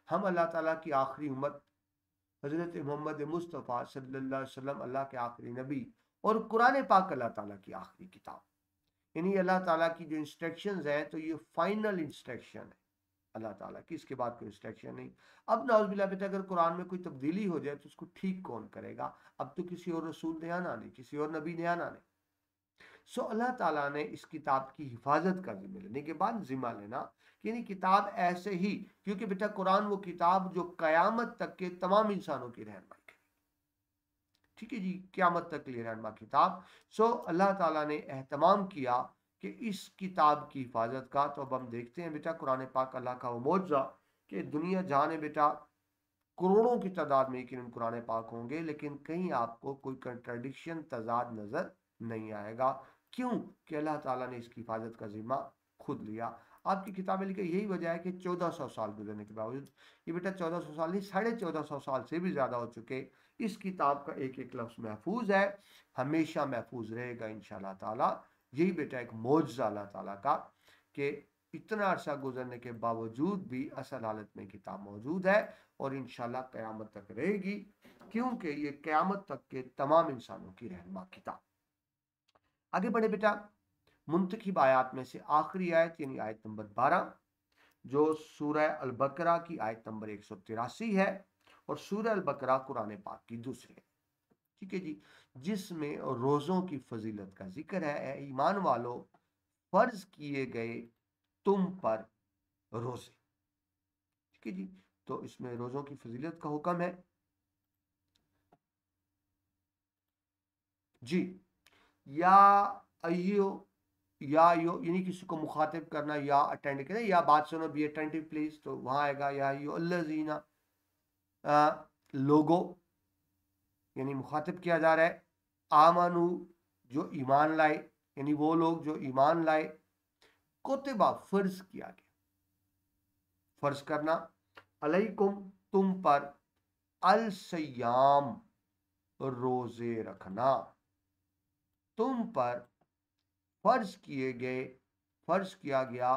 हम अल्लाह ताला की आखिरी उम्मत हज़रत मोहम्मद मुस्तफ़ा सल्लल्लाहु अलैहि वसल्लम अल्लाह के आखिरी नबी और कुरान पाक अल्लाह ताला की आखिरी किताब, यानी अल्लाह ताला की जो इंस्ट्रक्शंस हैं तो ये फाइनल इंस्ट्रक्शन है अल्लाह ताला की, इसके बाद कोई इंस्ट्रक्शन नहीं। अब नाउज़ुबिल्लाह बेटा अगर कुरान में कोई तब्दीली हो जाए तो उसको ठीक कौन करेगा? अब तो किसी और रसूल ने आना नहीं, किसी और नबी ने आना नहीं। सो अल्लाह ताला ने इस किताब की हिफाजत का जिम्मा लेने के बाद जिम्मा लेना, यानी किताब ऐसे ही, क्योंकि बेटा कुरान वो किताब जो कयामत तक के तमाम इंसानों की रहनुमाई करेगी। ठीक है जी, क़यामत तक के लिए रहनुमा किताब। सो अल्लाह ताला ने एहतमाम किया कि इस किताब की हिफाजत का। तो अब हम देखते हैं बेटा कुरान पाक अल्लाह का वो मौजज़ा कि दुनिया जहां है बेटा करोड़ों की तादाद में यकीनन कुरान पाक होंगे, लेकिन कहीं आपको कोई कंट्राडिक्शन, तजाद नजर नहीं आएगा। क्यों? कि अल्लाह ताला ने इसकी हिफाजत का जिम्मा खुद लिया। आपकी किताबें लिखे, यही वजह है कि 1400 साल गुजरने के बावजूद, ये बेटा 1400 साल नहीं, 1450 साल से भी ज़्यादा हो चुके, इस किताब का एक एक लफ्ज़ महफूज है, हमेशा महफूज रहेगा इंशाअल्लाह ताला। यही बेटा एक मौजज़ा अल्लाह ताला का कि इतना अरसा गुजरने के बावजूद भी असल हालत में किताब मौजूद है और इंशाल्लाह क़यामत तक रहेगी, क्योंकि ये क़यामत तक के तमाम इंसानों की रहनुमा किताब। आगे बढ़े बेटा, मुंतखब आयत में से आखिरी आयत यानी आयत नंबर 12, जो सूरह अल बकरा की आयत नंबर 183 है और सूरह अल बकरा कुरान पाक की दूसरी है। ठीक है जी, जिसमें रोजों की फजीलत का जिक्र है। ईमान वालों, फर्ज किए गए तुम पर रोजे। ठीक है जी, तो इसमें रोजों की फजीलत का हुक्म है जी। या अयो, या यो यानी किसी को मुखातिब करना, या अटेंड करें, या बात सुनो, बी अटेंटिव प्लीज, तो वहां आएगा या यो अल्लज़ीना, लोगो यानी मुखातिब किया जा रहा है। आमानु, जो ईमान लाए, यानी वो लोग जो ईमान लाए। कुतिबा, फर्ज किया गया, फर्ज करना। अलैकुम, तुम पर। अल सयाम, रोजे रखना। तुम पर फर्ज किए गए, फर्ज किया गया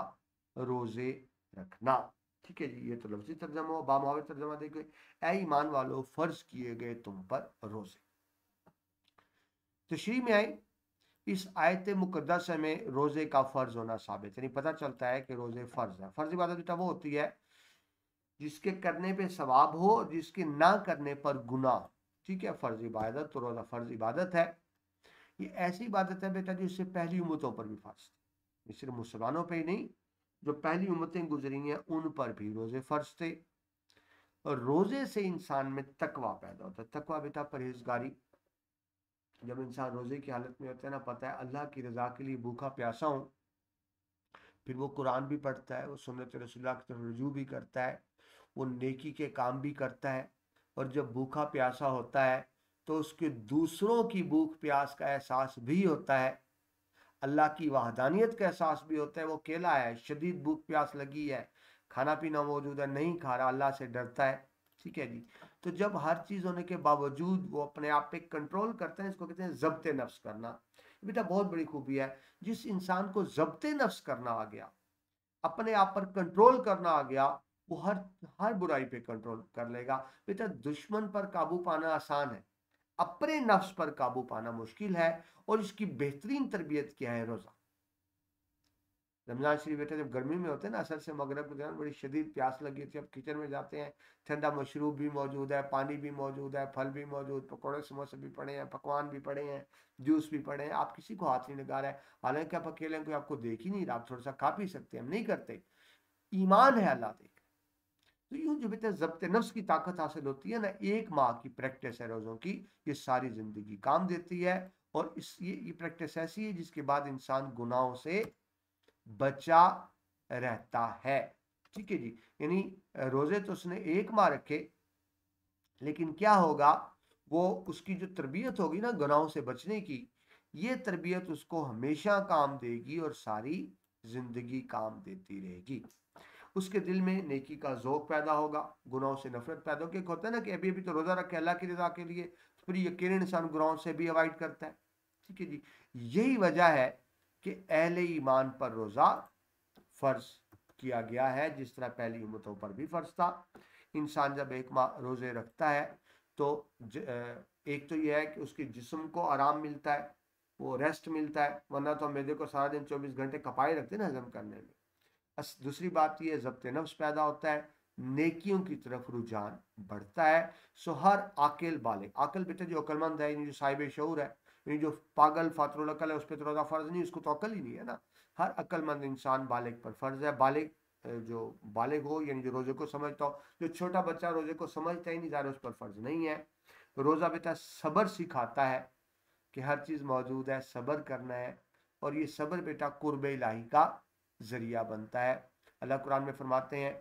रोजे रखना। ठीक है जी, ये तो लफ्जी तर्जमा हो। बामुहावरी तर्जमा देखो, ऐ ईमान वालों, फर्ज किए गए तुम पर रोजे। तशरीह में आए, इस आयत मुकद्दस में रोजे का फर्ज होना साबित, यानी पता चलता है कि रोजे फर्ज है। फर्ज इबादत बेटा वो होती है जिसके करने पे सवाब हो, जिसके ना करने पर गुनाह। ठीक है, फर्ज इबादत, तो रोजा फर्ज इबादत है। ये ऐसी इबादत है बेटा जो इससे पहली उम्मतों पर भी फर्ज थी। ये सिर्फ मुसलमानों पे ही नहीं, जो पहली उम्मतें गुजरी हैं उन पर भी रोजे फर्ज थे। और रोजे से इंसान में तकवा पैदा होता है। तकवा बेटा परहेजगारी। जब इंसान रोजे की हालत में होता है ना, पता है अल्लाह की रजा के लिए भूखा प्यासा हूँ, फिर वो कुरान भी पढ़ता है, वो सुन्नत रसूलुल्लाह की तरफ रुजू भी करता है, वो नेकी के काम भी करता है। और जब भूखा प्यासा होता है तो उसके दूसरों की भूख प्यास का एहसास भी होता है, अल्लाह की वहदानियत का एहसास भी होता है। वो अकेला है, शदीद भूख प्यास लगी है, खाना पीना मौजूद है, नहीं खा रहा, अल्लाह से डरता है। ठीक है जी, तो जब हर चीज़ होने के बावजूद वो अपने आप पे कंट्रोल करते हैं, इसको कहते हैं जब्त नफ्स करना। बेटा बहुत बड़ी खूबी है, जिस इंसान को जब्त नफ्स करना आ गया, अपने आप पर कंट्रोल करना आ गया, वो हर हर बुराई पे कंट्रोल कर लेगा। बेटा दुश्मन पर काबू पाना आसान है, अपने नफ्स पर काबू पाना मुश्किल है। और इसकी बेहतरीन तरबियत क्या है? रोजा। रमजान शरीफ बेटा जब गर्मी में होते हैं ना, असर से मगरब के दौरान बड़ी शदीद प्यास लगी थी, अब किचन में जाते हैं, ठंडा मशरूब भी मौजूद है, पानी भी मौजूद है, फल भी मौजूद, पकौड़े समोसे भी पड़े हैं, पकवान भी पड़े हैं, जूस भी पड़े हैं। आप किसी को हाथ नहीं लगा रहे हैं, हालांकि आप अकेले हैं, कोई आपको देख ही नहीं रहा, आप थोड़ा सा खा पी सकते हैं, हम नहीं करते। ईमान है, अल्लाह देख। तो यूं जो बेटा जब्त नफ्स की ताकत हासिल होती है ना, 1 माह की प्रैक्टिस है रोजों की, ये सारी जिंदगी काम देती है। और इस ये प्रैक्टिस ऐसी है जिसके बाद इंसान गुनाहों से बचा रहता है। ठीक है जी, यानी रोजे तो उसने 1 माह रखे, लेकिन क्या होगा, वो उसकी जो तरबियत होगी ना गुनाहों से बचने की, ये तरबियत उसको हमेशा काम देगी और सारी जिंदगी काम देती रहेगी। उसके दिल में नेकी का ज़ौक़ पैदा होगा, गुनाहों से नफरत पैदा होगी। होता है ना कि अभी अभी तो रोज़ा रखे अल्लाह की रज़ा के लिए, तो फिर यकीन इंसान गुनाहों से भी अवॉइड करता है। ठीक है जी, यही वजह है कि अहले ईमान पर रोज़ा फ़र्ज किया गया है, जिस तरह पहली उम्मतों पर भी फ़र्ज था। इंसान जब 1 माह रोज़े रखता है तो एक तो यह है कि उसके जिस्म को आराम मिलता है, वो रेस्ट मिलता है, वरना तो हम मैदे को सारा दिन 24 घंटे खपाए रखते हैं ना हजम करने में। दूसरी बात यह जब्त नफ्स पैदा होता है, नेकियों की तरफ रुझान बढ़ता है। सो हर आकिल बालिग, आकिल बेटा जो अक्लमंद है, जो साहिब शऊर है, यानी जो पागल फातरुल अकल है, उस पर तो रोज़ा फ़र्ज नहीं, उसको तो अकल ही नहीं है ना। हर अक्लमंद इंसान बालिग पर फ़र्ज है। बालिग जो बालिग हो, यानी जो रोज़े को समझता हो। जो छोटा बच्चा रोज़े को समझता ही नहीं, ज़्यादा उस पर फ़र्ज नहीं है। रोज़ा बेटा सब्र सिखाता है कि हर चीज़ मौजूद है, सब्र करना है। और ये सब्र बेटा कुर्ब इलाही का ज़रिया बनता है। अल्लाह कुरान में फरमाते हैं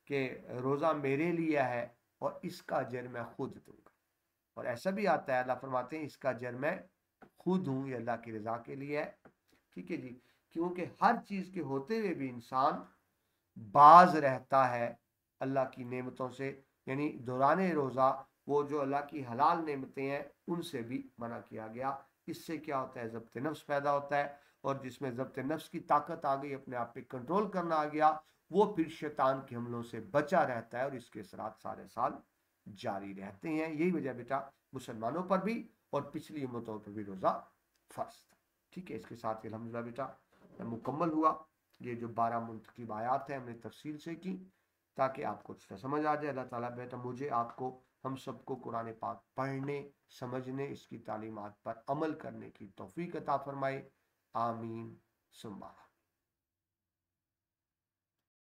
कि रोज़ा मेरे लिए है और इसका अजर मैं खुद दूंगा। और ऐसा भी आता है, अल्लाह फरमाते हैं इसका अजर मैं खुद हूँ, ये अल्लाह की रज़ा के लिए है। ठीक है जी, क्योंकि हर चीज़ के होते हुए भी इंसान बाज रहता है अल्लाह की नेमतों से, यानी दौरान रोज़ा वो जो अल्लाह की हलाल नेमतें हैं उनसे भी मना किया गया। इससे क्या होता है, ज़ब्त नफ्स पैदा होता है। और जिसमें ज़ब्त नफ्स की ताकत आ गई, अपने आप पे कंट्रोल करना आ गया, वो फिर शैतान के हमलों से बचा रहता है और इसके असरात सारे साल जारी रहते हैं। यही वजह बेटा मुसलमानों पर भी और पिछली उम्मतों पर भी रोज़ा फ़र्ज था। ठीक है, इसके साथ अल्हम्दुलिल्लाह बेटा मुकम्मल हुआ। ये जो 12 मुंतखब आयात है हमने तफसील से की ताकि आपको अच्छा समझ आ जाए। अल्लाह ताला बेहतर मुझे आपको हम सबको कुरान पाक पढ़ने समझने इसकी तालीमात पर अमल करने की तौफीक अता फरमाए। आमीन सुम्मा।